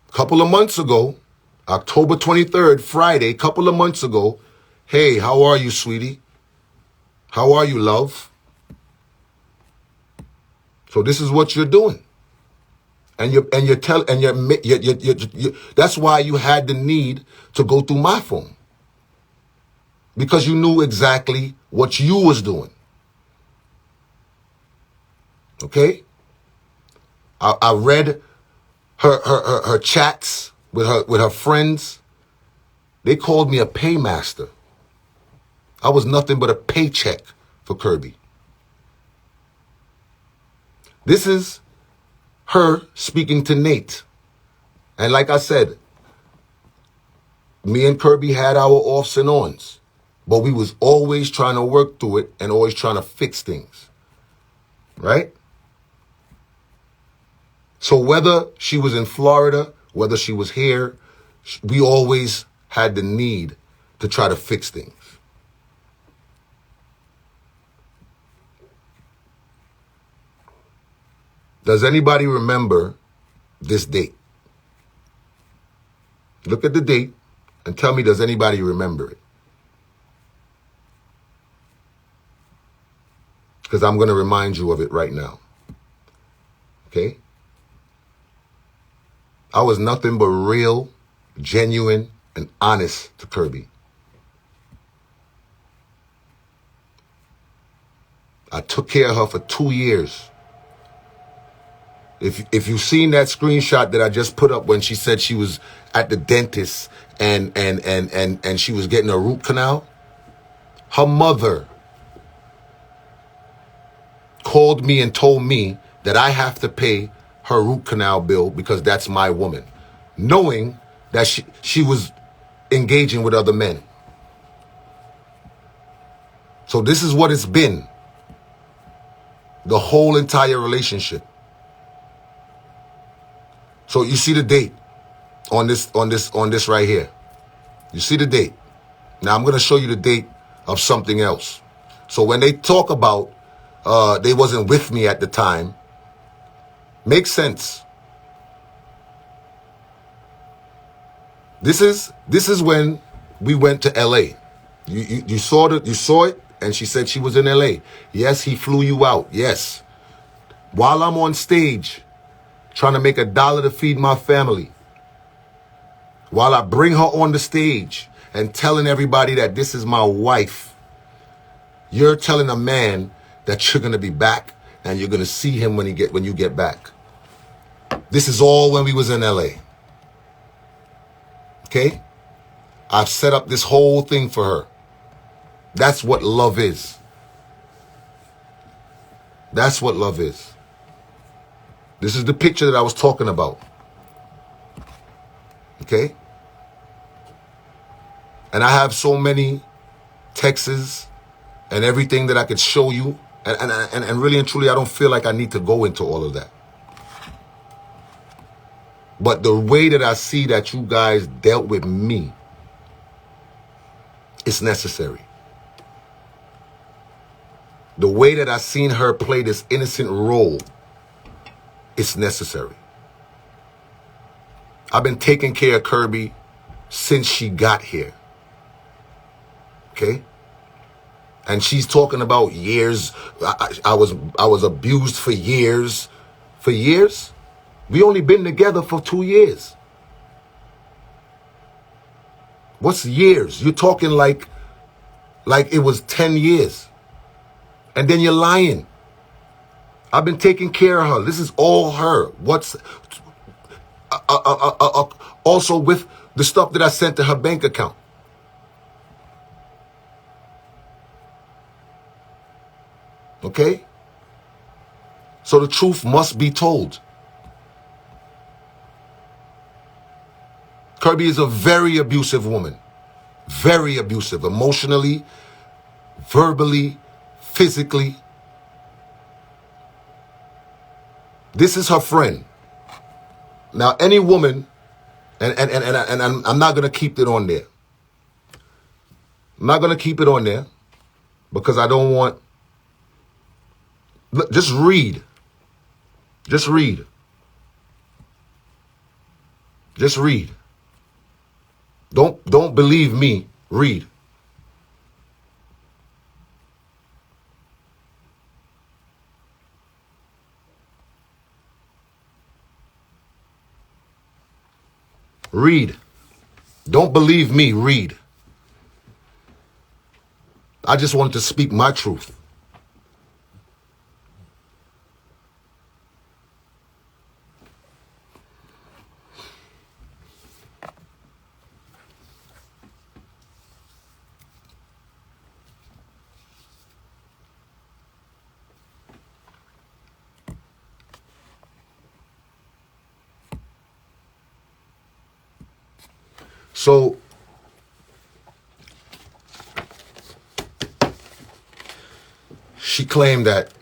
A couple of months ago, October 23rd, Friday, a couple of months ago, hey, how are you, sweetie? How are you, love? So this is what you're doing. And that's why you had the need to go through my phone. Because you knew exactly what you was doing. Okay? I read her chats with her friends. They called me a paymaster. I was nothing but a paycheck for Kirby. This is her speaking to Nate. And like I said, me and Kirby had our offs and ons, but we was always trying to work through it and always trying to fix things. Right? So whether she was in Florida, whether she was here, we always had the need to try to fix things. Does anybody remember this date? Look at the date and tell me, does anybody remember it? Because I'm going to remind you of it right now. Okay? I was nothing but real, genuine, and honest to Kirby. I took care of her for 2 years. If you've seen that screenshot that I just put up when she said she was at the dentist and she was getting a root canal, her mother called me and told me that I have to pay her root canal bill because that's my woman, knowing that she was engaging with other men. So this is what it's been, the whole entire relationship. So you see the date on this right here. You see the date. Now I'm going to show you the date of something else. So when they talk about they wasn't with me at the time, makes sense. This is when we went to LA. You saw it, and she said she was in LA. Yes, he flew you out. Yes. While I'm on stage trying to make $1 to feed my family, while I bring her on the stage and telling everybody that this is my wife. You're telling a man that you're going to be back and you're going to see him when you get back. This is all when we was in LA. Okay? I've set up this whole thing for her. That's what love is. That's what love is. This is the picture that I was talking about. Okay? And I have so many texts and everything that I could show you. And really and truly, I don't feel like I need to go into all of that. But the way that I see that you guys dealt with me, it's necessary. The way that I seen her play this innocent role, it's necessary. I've been taking care of Kirby since she got here. Okay? And she's talking about years. I was abused for years. For years? We only been together for 2 years. What's years? You're talking like it was 10 years. And then you're lying. I've been taking care of her. This is all her. What's also with the stuff that I sent to her bank account. Okay? So the truth must be told. Kirby is a very abusive woman. Very abusive. Emotionally, verbally, physically. This is her friend. Now, any woman, and I'm not going to keep it on there. I'm not going to keep it on there because I don't want... Look, just read. Just read. Just read. Don't believe me. Read. Read. Don't believe me. Read. I just wanted to speak my truth. So, she claimed that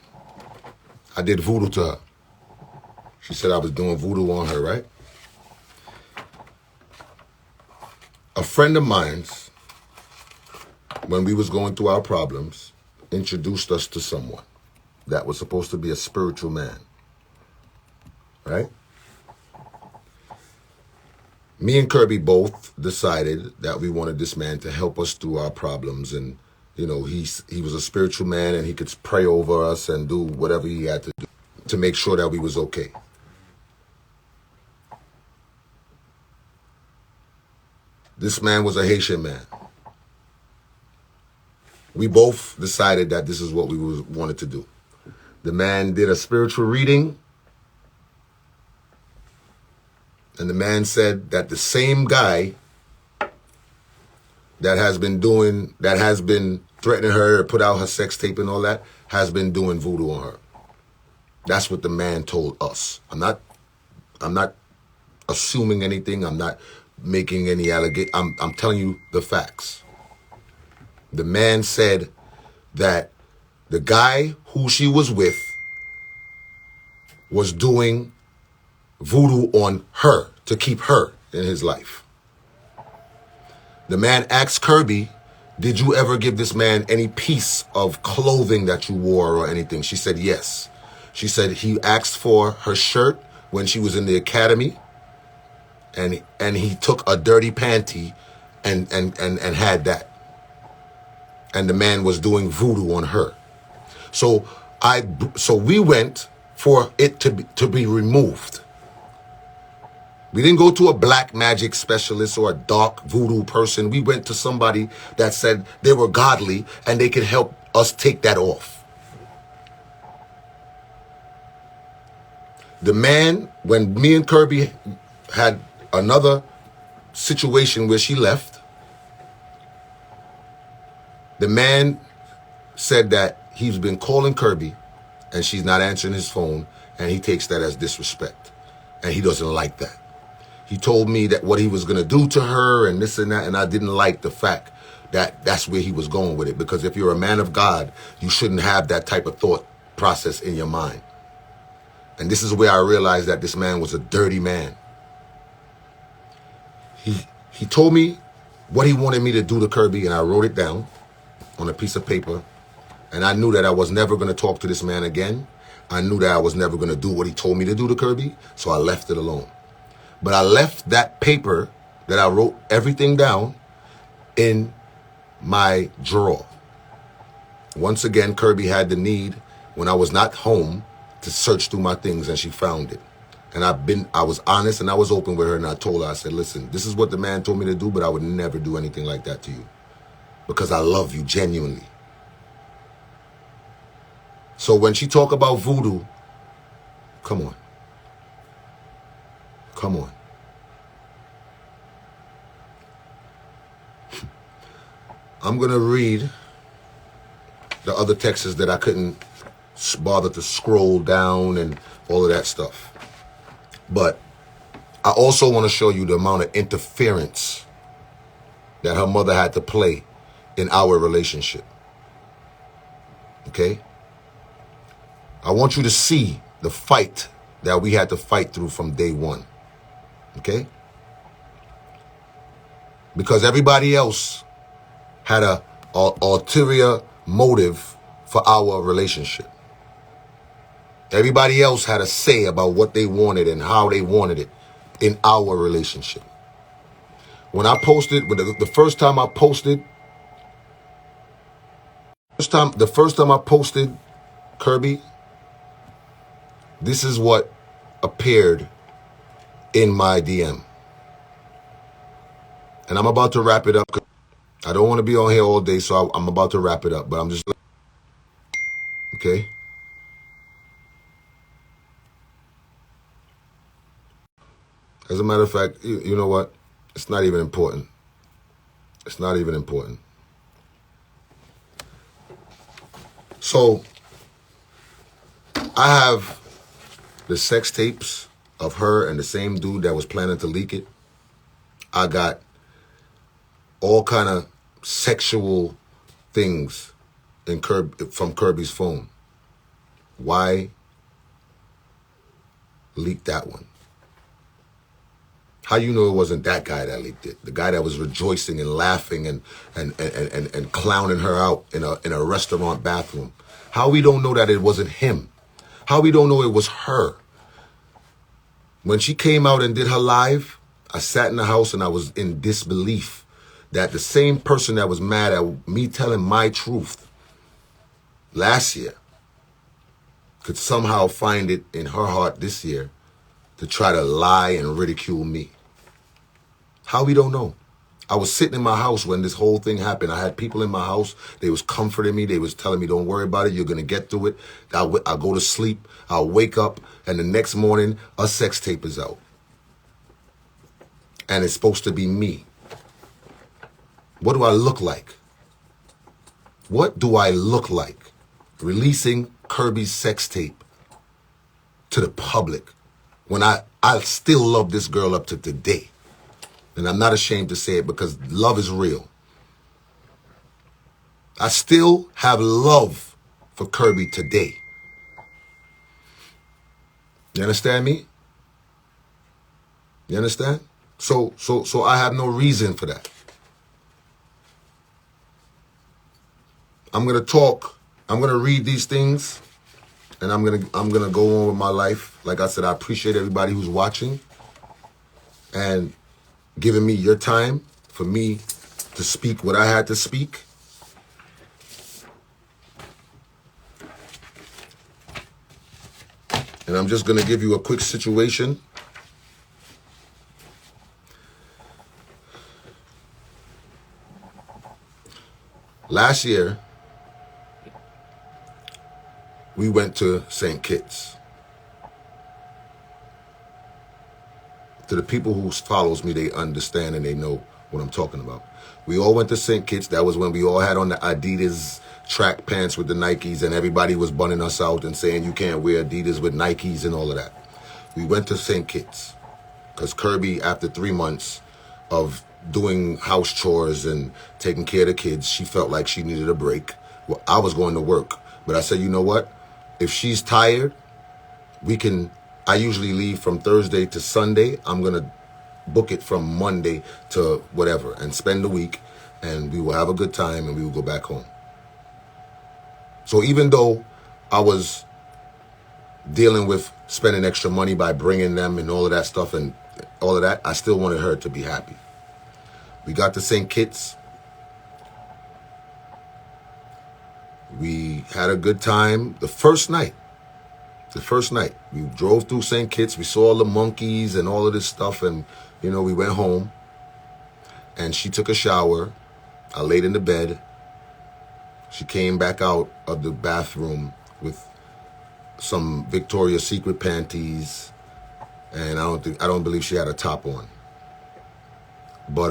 I did voodoo to her. She said I was doing voodoo on her, right? A friend of mine's, when we was going through our problems, introduced us to someone that was supposed to be a spiritual man, right? Me and Kirby both decided that we wanted this man to help us through our problems. And, you know, he was a spiritual man and he could pray over us and do whatever he had to do to make sure that we was okay. This man was a Haitian man. We both decided that this is what we wanted to do. The man did a spiritual reading. And the man said that the same guy that has been threatening her, put out her sex tape and all that, has been doing voodoo on her. That's what the man told us. I'm not assuming anything. I'm not making any allegation. I'm telling you the facts. The man said that the guy who she was with was doing voodoo on her to keep her in his life. The man asked Kirby, did you ever give this man any piece of clothing that you wore or anything? She said yes. She said he asked for her shirt when she was in the academy, and he took a dirty panty and had that. And the man was doing voodoo on her. So we went for it to be removed. We didn't go to a black magic specialist or a dark voodoo person. We went to somebody that said they were godly and they could help us take that off. The man, when me and Kirby had another situation where she left, the man said that he's been calling Kirby and she's not answering his phone, and he takes that as disrespect, and he doesn't like that. He told me that what he was going to do to her and this and that, and I didn't like the fact that that's where he was going with it, because if you're a man of God, you shouldn't have that type of thought process in your mind. And this is where I realized that this man was a dirty man. He told me what he wanted me to do to Kirby, and I wrote it down on a piece of paper. And I knew that I was never going to talk to this man again. I knew that I was never going to do what he told me to do to Kirby, so I left it alone. But I left that paper that I wrote everything down in my drawer. Once again, Kirby had the need, when I was not home, to search through my things, and she found it. And I was honest and I was open with her, and I told her, I said, listen, this is what the man told me to do, but I would never do anything like that to you, because I love you genuinely. So when she talk about voodoo, come on. Come on. I'm going to read the other texts that I couldn't bother to scroll down and all of that stuff. But I also want to show you the amount of interference that her mother had to play in our relationship. Okay? I want you to see the fight that we had to fight through from day one. Okay? Because everybody else had a ulterior motive for our relationship. Everybody else had a say about what they wanted and how they wanted it in our relationship. When I posted, the first time I posted, Kirby, this is what appeared in my DM. And I'm about to wrap it up. I don't want to be on here all day, so I'm about to wrap it up. But I'm just... Okay? As a matter of fact, you know what? It's not even important. It's not even important. So, I have the sex tapes of her and the same dude that was planning to leak it. I got all kind of sexual things from Kirby's phone. Why leak that one? How you know it wasn't that guy that leaked it? The guy that was rejoicing and laughing and clowning her out in a restaurant bathroom. How we don't know that it wasn't him? How we don't know it was her? When she came out and did her live, I sat in the house and I was in disbelief that the same person that was mad at me telling my truth last year could somehow find it in her heart this year to try to lie and ridicule me. How we don't know? I was sitting in my house when this whole thing happened. I had people in my house. They was comforting me. They was telling me, don't worry about it. You're going to get through it. I'll go to sleep. I'll wake up. And the next morning, a sex tape is out. And it's supposed to be me. What do I look like? What do I look like releasing Kirby's sex tape to the public when I still love this girl up to today? And I'm not ashamed to say it because love is real. I still have love for Kirby today. You understand me? You understand? So I have no reason for that. I'm gonna talk. I'm gonna read these things, and I'm gonna go on with my life. Like I said, I appreciate everybody who's watching and giving me your time for me to speak what I had to speak. And I'm just going to give you a quick situation. Last year, we went to St. Kitts. To the people who follows me, they understand and they know what I'm talking about. We all went to St. Kitts. That was when we all had on the Adidas track pants with the Nikes, and everybody was bunning us out and saying you can't wear Adidas with Nikes and all of that. We went to St. Kitts because Kirby, after 3 months of doing house chores and taking care of the kids, she felt like she needed a break. Well, I was going to work, but I said, you know what? If she's tired, I usually leave from Thursday to Sunday. I'm going to book it from Monday to whatever and spend the week, and we will have a good time and we will go back home. So even though I was dealing with spending extra money by bringing them and all of that stuff and all of that, I still wanted her to be happy. We got to St. Kitts. We had a good time. The first night, we drove through St. Kitts. We saw all the monkeys and all of this stuff. And, we went home. And she took a shower. I laid in the bed. She came back out of the bathroom with some Victoria's Secret panties. And I don't believe she had a top on. But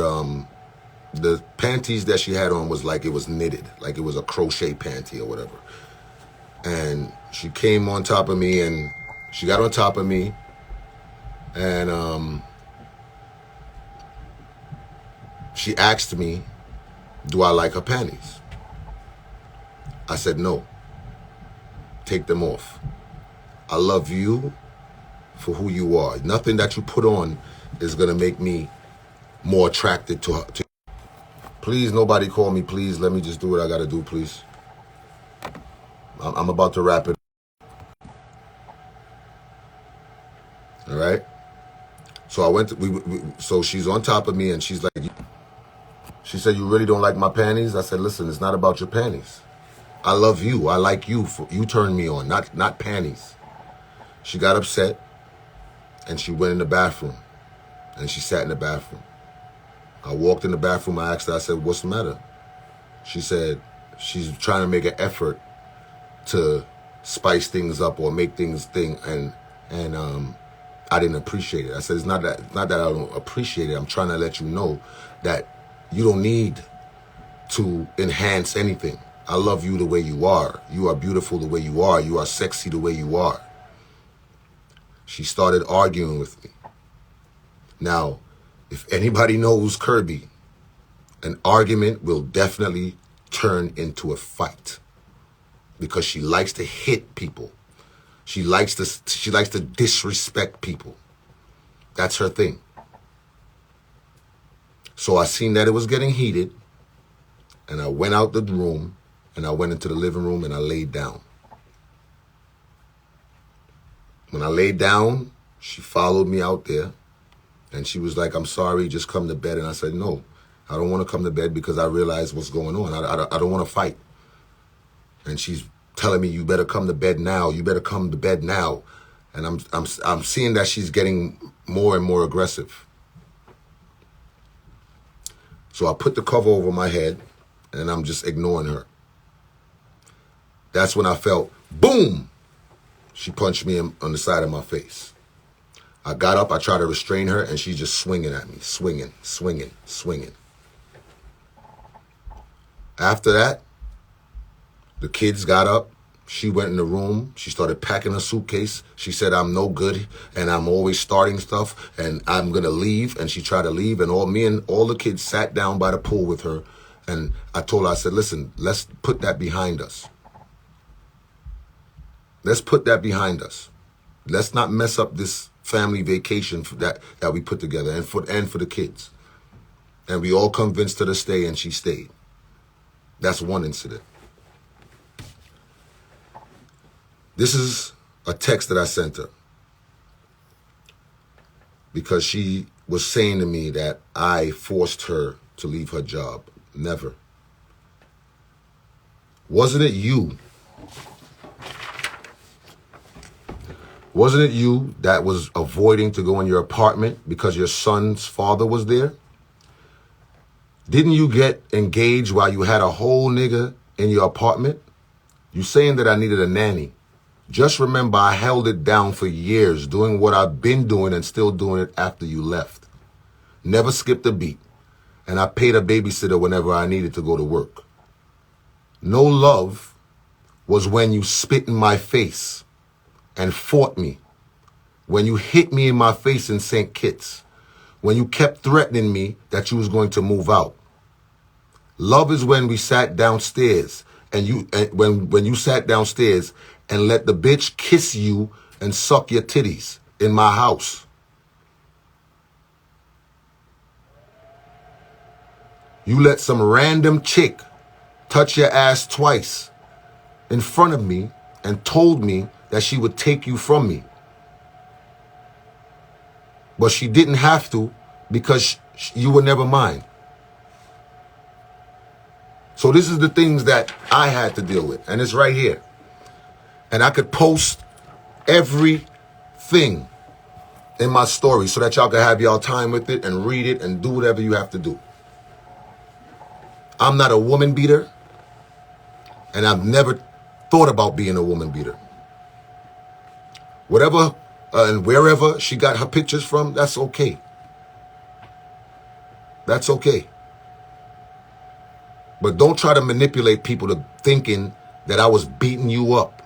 the panties that she had on was like it was knitted, like it was a crochet panty or whatever. And she came on top of me, and she got on top of me, and she asked me, do I like her panties? I said, no. Take them off. I love you for who you are. Nothing that you put on is going to make me more attracted to her. Please, nobody call me, please. Let me just do what I got to do, please. I'm about to wrap it. All right? So I went to, so she's on top of me, and she's like, she said, you really don't like my panties? I said, listen, it's not about your panties. I love you. I like you. You turned me on, not panties. She got upset, and she went in the bathroom, and she sat in the bathroom. I walked in the bathroom. I asked her, I said, what's the matter? She said she's trying to make an effort to spice things up or make things and I didn't appreciate it. I said, it's not that I don't appreciate it. I'm trying to let you know that you don't need to enhance anything. I love you the way you are. You are beautiful the way you are. You are sexy the way you are. She started arguing with me. Now, if anybody knows Kirby, an argument will definitely turn into a fight because she likes to hit people. She likes to disrespect people. That's her thing. So I seen that it was getting heated, and I went out the room, and I went into the living room, and I laid down. When I laid down, she followed me out there. And she was like, I'm sorry, just come to bed. And I said, no, I don't want to come to bed because I realize what's going on. I don't want to fight. And she's telling me, you better come to bed now. You better come to bed now. And I'm seeing that she's getting more and more aggressive. So I put the cover over my head, and I'm just ignoring her. That's when I felt, boom, she punched me on the side of my face. I got up, I tried to restrain her, and she's just swinging at me, swinging. After that, the kids got up. She went in the room. She started packing her suitcase. She said, I'm no good, and I'm always starting stuff, and I'm going to leave. And she tried to leave, and all the kids sat down by the pool with her. And I told her, I said, listen, let's put that behind us. Let's put that behind us. Let's not mess up this family vacation for that we put together and for the kids. And we all convinced her to stay, and she stayed. That's one incident. This is a text that I sent her because she was saying to me that I forced her to leave her job. Never. Wasn't it you? Wasn't it you that was avoiding to go in your apartment because your son's father was there? Didn't you get engaged while you had a whole nigga in your apartment? You saying that I needed a nanny. Just remember I held it down for years, doing what I've been doing and still doing it after you left. Never skipped a beat. And I paid a babysitter whenever I needed to go to work. No love was when you spit in my face and fought me. When you hit me in my face in St. Kitts. When you kept threatening me that you was going to move out. Love is when we sat downstairs when you sat downstairs and let the bitch kiss you and suck your titties in my house. You let some random chick touch your ass twice in front of me and told me that she would take you from me. But she didn't have to because you were never mine. So this is the things that I had to deal with. And it's right here. And I could post everything in my story so that y'all can have y'all time with it and read it and do whatever you have to do. I'm not a woman beater. And I've never thought about being a woman beater. Whatever and wherever she got her pictures from, that's okay. That's okay. But don't try to manipulate people to thinking that I was beating you up,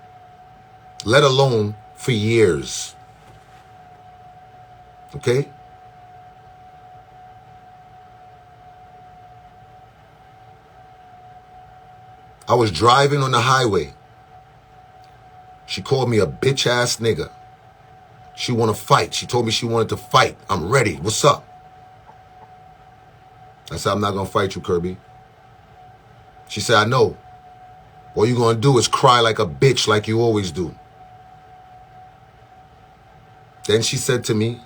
let alone for years. Okay? I was driving on the highway. She called me a bitch ass nigga. She want to fight. She told me she wanted to fight. I'm ready. What's up? I said, I'm not going to fight you, Kirby. She said, I know. All you're going to do is cry like a bitch like you always do. Then she said to me,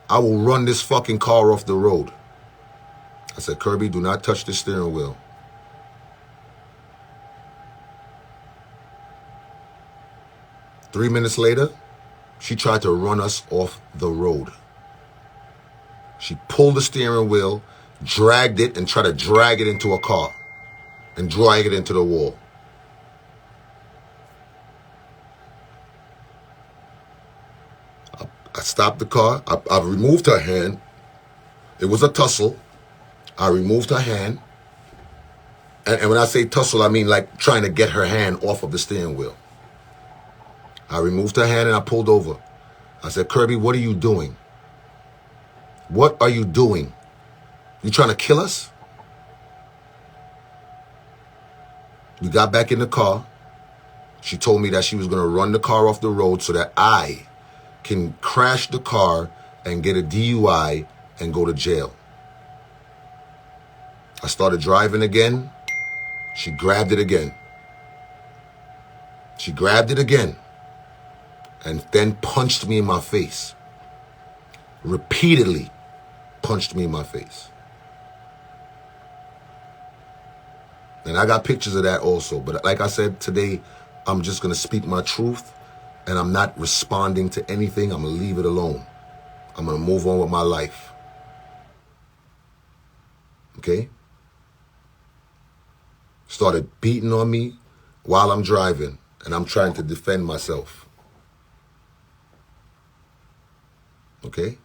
I will run this fucking car off the road. I said, Kirby, do not touch the steering wheel. Three minutes later, she tried to run us off the road. She pulled the steering wheel, dragged it, and tried to drag it into a car and drag it into the wall. I stopped the car. I removed her hand. It was a tussle. I removed her hand. And when I say tussle, I mean like trying to get her hand off of the steering wheel. I removed her hand and I pulled over. I said, Kirby, what are you doing? What are you doing? You trying to kill us? We got back in the car. She told me that she was going to run the car off the road so that I can crash the car and get a DUI and go to jail. I started driving again. She grabbed it again. She grabbed it again and then punched me in my face. Repeatedly punched me in my face. And I got pictures of that also. But like I said, today, I'm just going to speak my truth. And I'm not responding to anything. I'm going to leave it alone. I'm going to move on with my life. Okay? Started beating on me while I'm driving. And I'm trying to defend myself. Okay?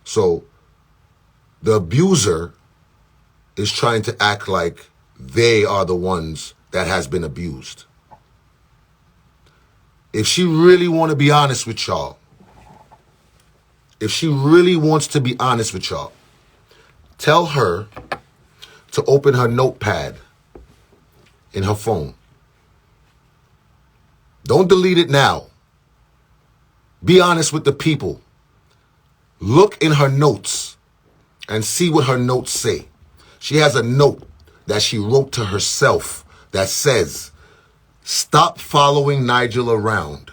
So, the abuser is trying to act like they are the ones that has been abused. If she really want to be honest with y'all, if she really wants to be honest with y'all, tell her to open her notepad in her phone. Don't delete it now. Be honest with the people. Look in her notes and see what her notes say. She has a note that she wrote to herself that says, stop following Nigel around.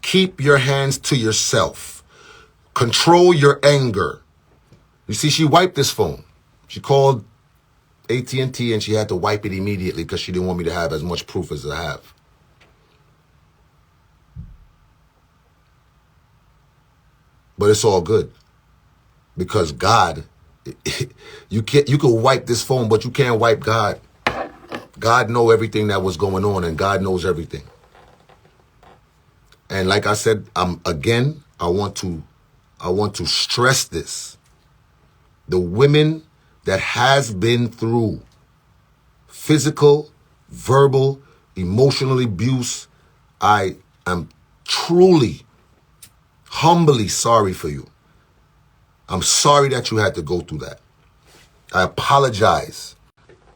Keep your hands to yourself. Control your anger. You see, she wiped this phone. She called AT&T and she had to wipe it immediately because she didn't want me to have as much proof as I have. But it's all good because God You could wipe this phone, but you can't wipe God. God knows everything that was going on, and God knows everything. And like I said, again, I want to stress this. The women that has been through physical, verbal, emotional abuse, I am truly, humbly sorry for you. I'm sorry that you had to go through that. I apologize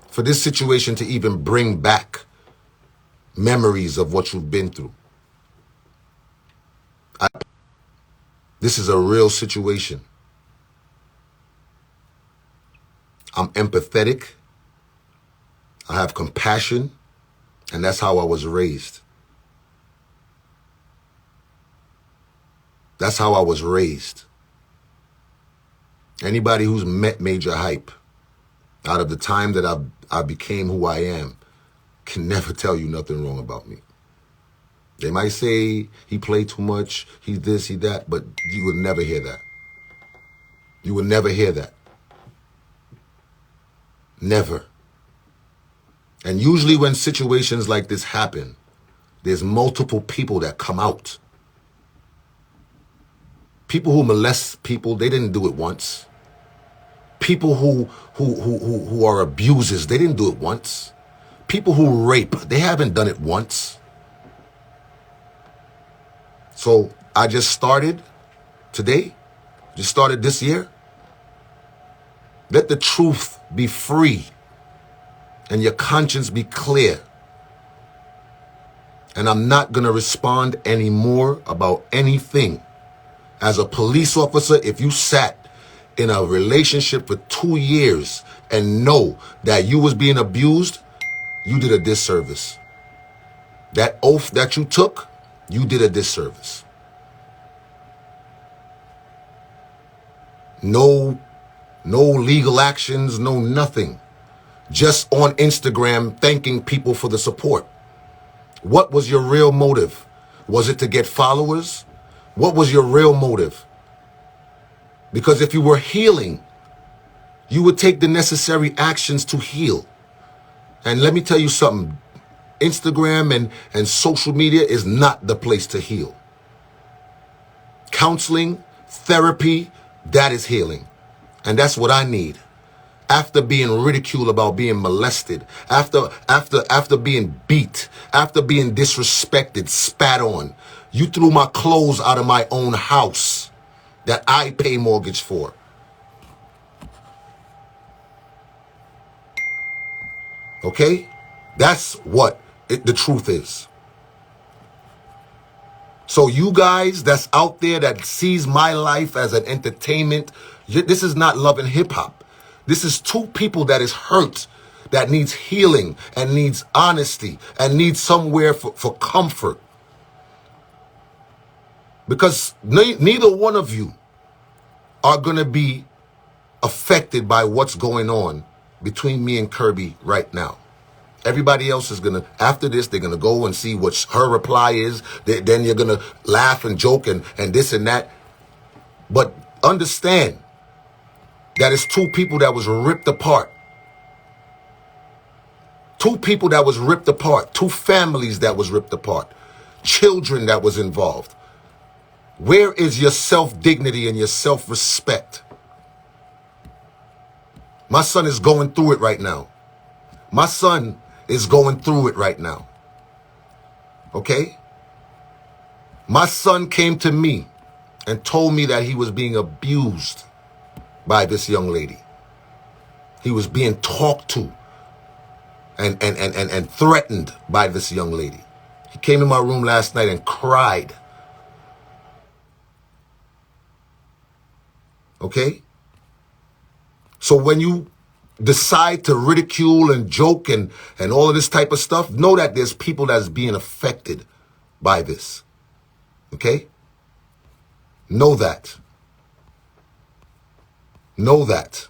for this situation to even bring back memories of what you've been through. This is a real situation. I'm empathetic. I have compassion, and that's how I was raised. That's how I was raised. Anybody who's met Major Hype out of the time that I became who I am can never tell you nothing wrong about me. They might say he played too much, he's this, he that, but you would never hear that. You would never hear that. Never. And usually when situations like this happen, there's multiple people that come out. People who molest people, they didn't do it once. People who are abusers, they didn't do it once. People who rape, they haven't done it once. So I just started today, just started this year. Let the truth be free and your conscience be clear. And I'm not going to respond anymore about anything. As a police officer, if you sat in a relationship for 2 years and know that you was being abused, you did a disservice. That oath that you took, you did a disservice. No legal actions, no nothing. Just on Instagram thanking people for the support. What was your real motive? Was it to get followers? What was your real motive? Because if you were healing, you would take the necessary actions to heal. And let me tell you something. Instagram and social media is not the place to heal. Counseling, therapy, that is healing. And that's what I need. After being ridiculed about being molested, after being beat, after being disrespected, spat on, you threw my clothes out of my own house that I pay mortgage for. Okay? That's what the truth is. So you guys that's out there that sees my life as an entertainment, this is not Love and Hip Hop. This is two people that is hurt, that needs healing and needs honesty and needs somewhere for comfort. Because neither one of you are going to be affected by what's going on between me and Kirby right now. Everybody else is going to, after this, they're going to go and see what her reply is. Then you're going to laugh and joke and this and that. But understand that it's two people that was ripped apart. Two people that was ripped apart. Two families that was ripped apart. Children that was involved. Where is your self-dignity and your self-respect? My son is going through it right now. My son is going through it right now. Okay? My son came to me and told me that he was being abused by this young lady. He was being talked to and threatened by this young lady. He came in my room last night and cried. Okay? So when you decide to ridicule and joke and all of this type of stuff, know that there's people that's being affected by this. Okay? Know that. Know that.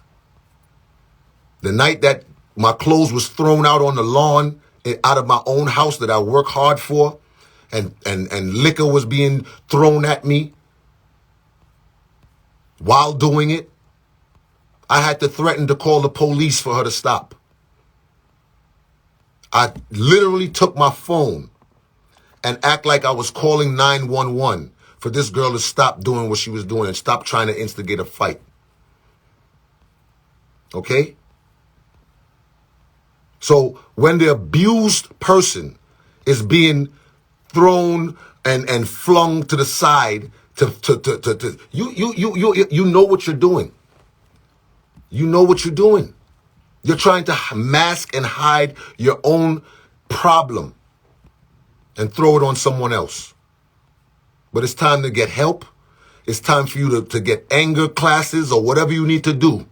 The night that my clothes was thrown out on the lawn, out of my own house that I work hard for, and liquor was being thrown at me while doing it, I had to threaten to call the police for her to stop. I literally took my phone and act like I was calling 911 for this girl to stop doing what she was doing and stop trying to instigate a fight. Okay? So when the abused person is being thrown and flung to the side you know what you're doing. You know what you're doing. You're trying to mask and hide your own problem and throw it on someone else. But it's time to get help. It's time for you to get anger classes or whatever you need to do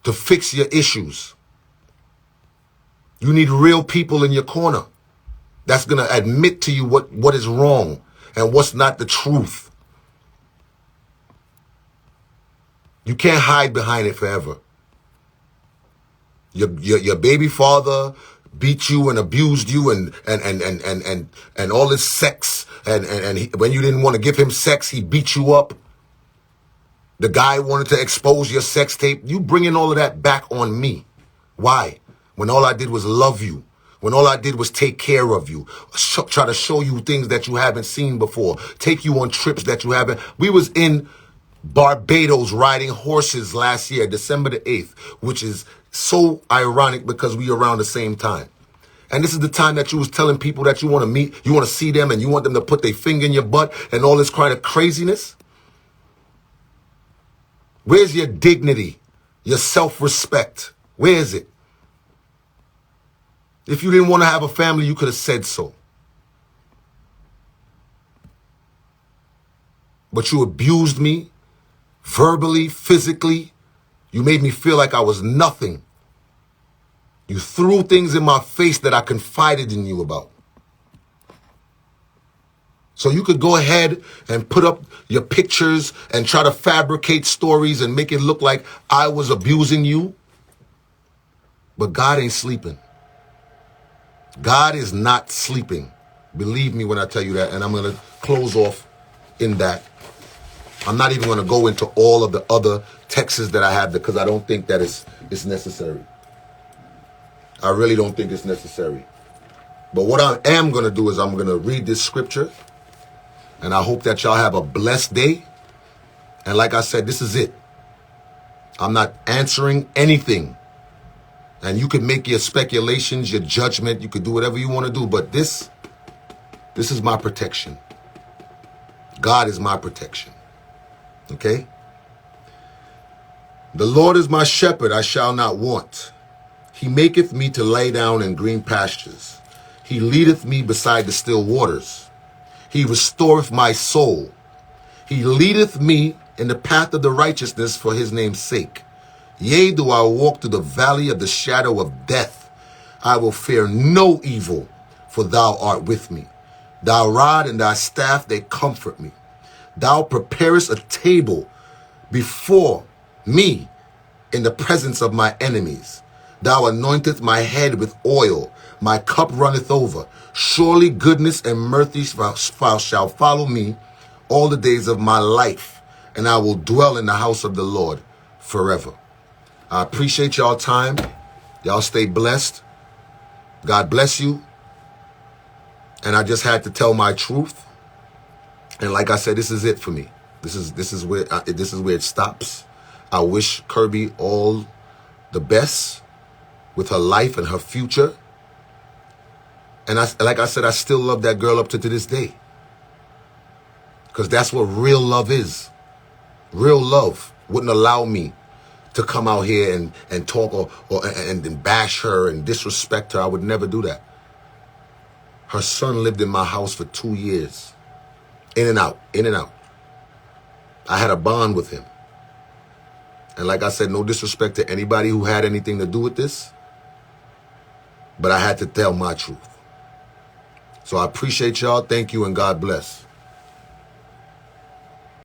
to fix your issues. You need real people in your corner that's going to admit to you what is wrong and what's not the truth. You can't hide behind it forever. Your baby father beat you and abused you and all this sex and when you didn't want to give him sex, he beat you up. The guy wanted to expose your sex tape. You bringing all of that back on me. Why? When all I did was love you. When all I did was take care of you. Try to show you things that you haven't seen before. Take you on trips that you haven't. We was in Barbados riding horses last year, December the 8th, which is so ironic because we around the same time. And this is the time that you was telling people that you want to meet, you want to see them, and you want them to put their finger in your butt and all this kind of craziness. Where's your dignity, your self-respect? Where is it? If you didn't want to have a family, you could have said so. But you abused me verbally, physically. You made me feel like I was nothing. You threw things in my face that I confided in you about. So you could go ahead and put up your pictures and try to fabricate stories and make it look like I was abusing you. But God ain't sleeping. God is not sleeping. Believe me when I tell you that. And I'm going to close off in that. I'm not even going to go into all of the other texts that I have because I don't think that it's necessary. I really don't think it's necessary. But what I am going to do is I'm going to read this scripture. And I hope that y'all have a blessed day. And like I said, this is it. I'm not answering anything. And you can make your speculations, your judgment. You could do whatever you want to do. But this is my protection. God is my protection. Okay? The Lord is my shepherd, I shall not want. He maketh me to lay down in green pastures. He leadeth me beside the still waters. He restoreth my soul. He leadeth me in the path of the righteousness for his name's sake. Yea, though I walk through the valley of the shadow of death, I will fear no evil, for thou art with me. Thy rod and thy staff, they comfort me. Thou preparest a table before me in the presence of my enemies. Thou anointest my head with oil. My cup runneth over. Surely goodness and mercy shall follow me all the days of my life, and I will dwell in the house of the Lord forever. I appreciate y'all time. Y'all stay blessed. God bless you. And I just had to tell my truth. And like I said, this is it for me. This is where it stops. I wish Kirby all the best with her life and her future. And like I said, I still love that girl up to this day. Because that's what real love is. Real love wouldn't allow me to come out here and talk and bash her and disrespect her. I would never do that. Her son lived in my house for 2 years. In and out, in and out. I had a bond with him. And like I said, no disrespect to anybody who had anything to do with this. But I had to tell my truth. So I appreciate y'all. Thank you and God bless.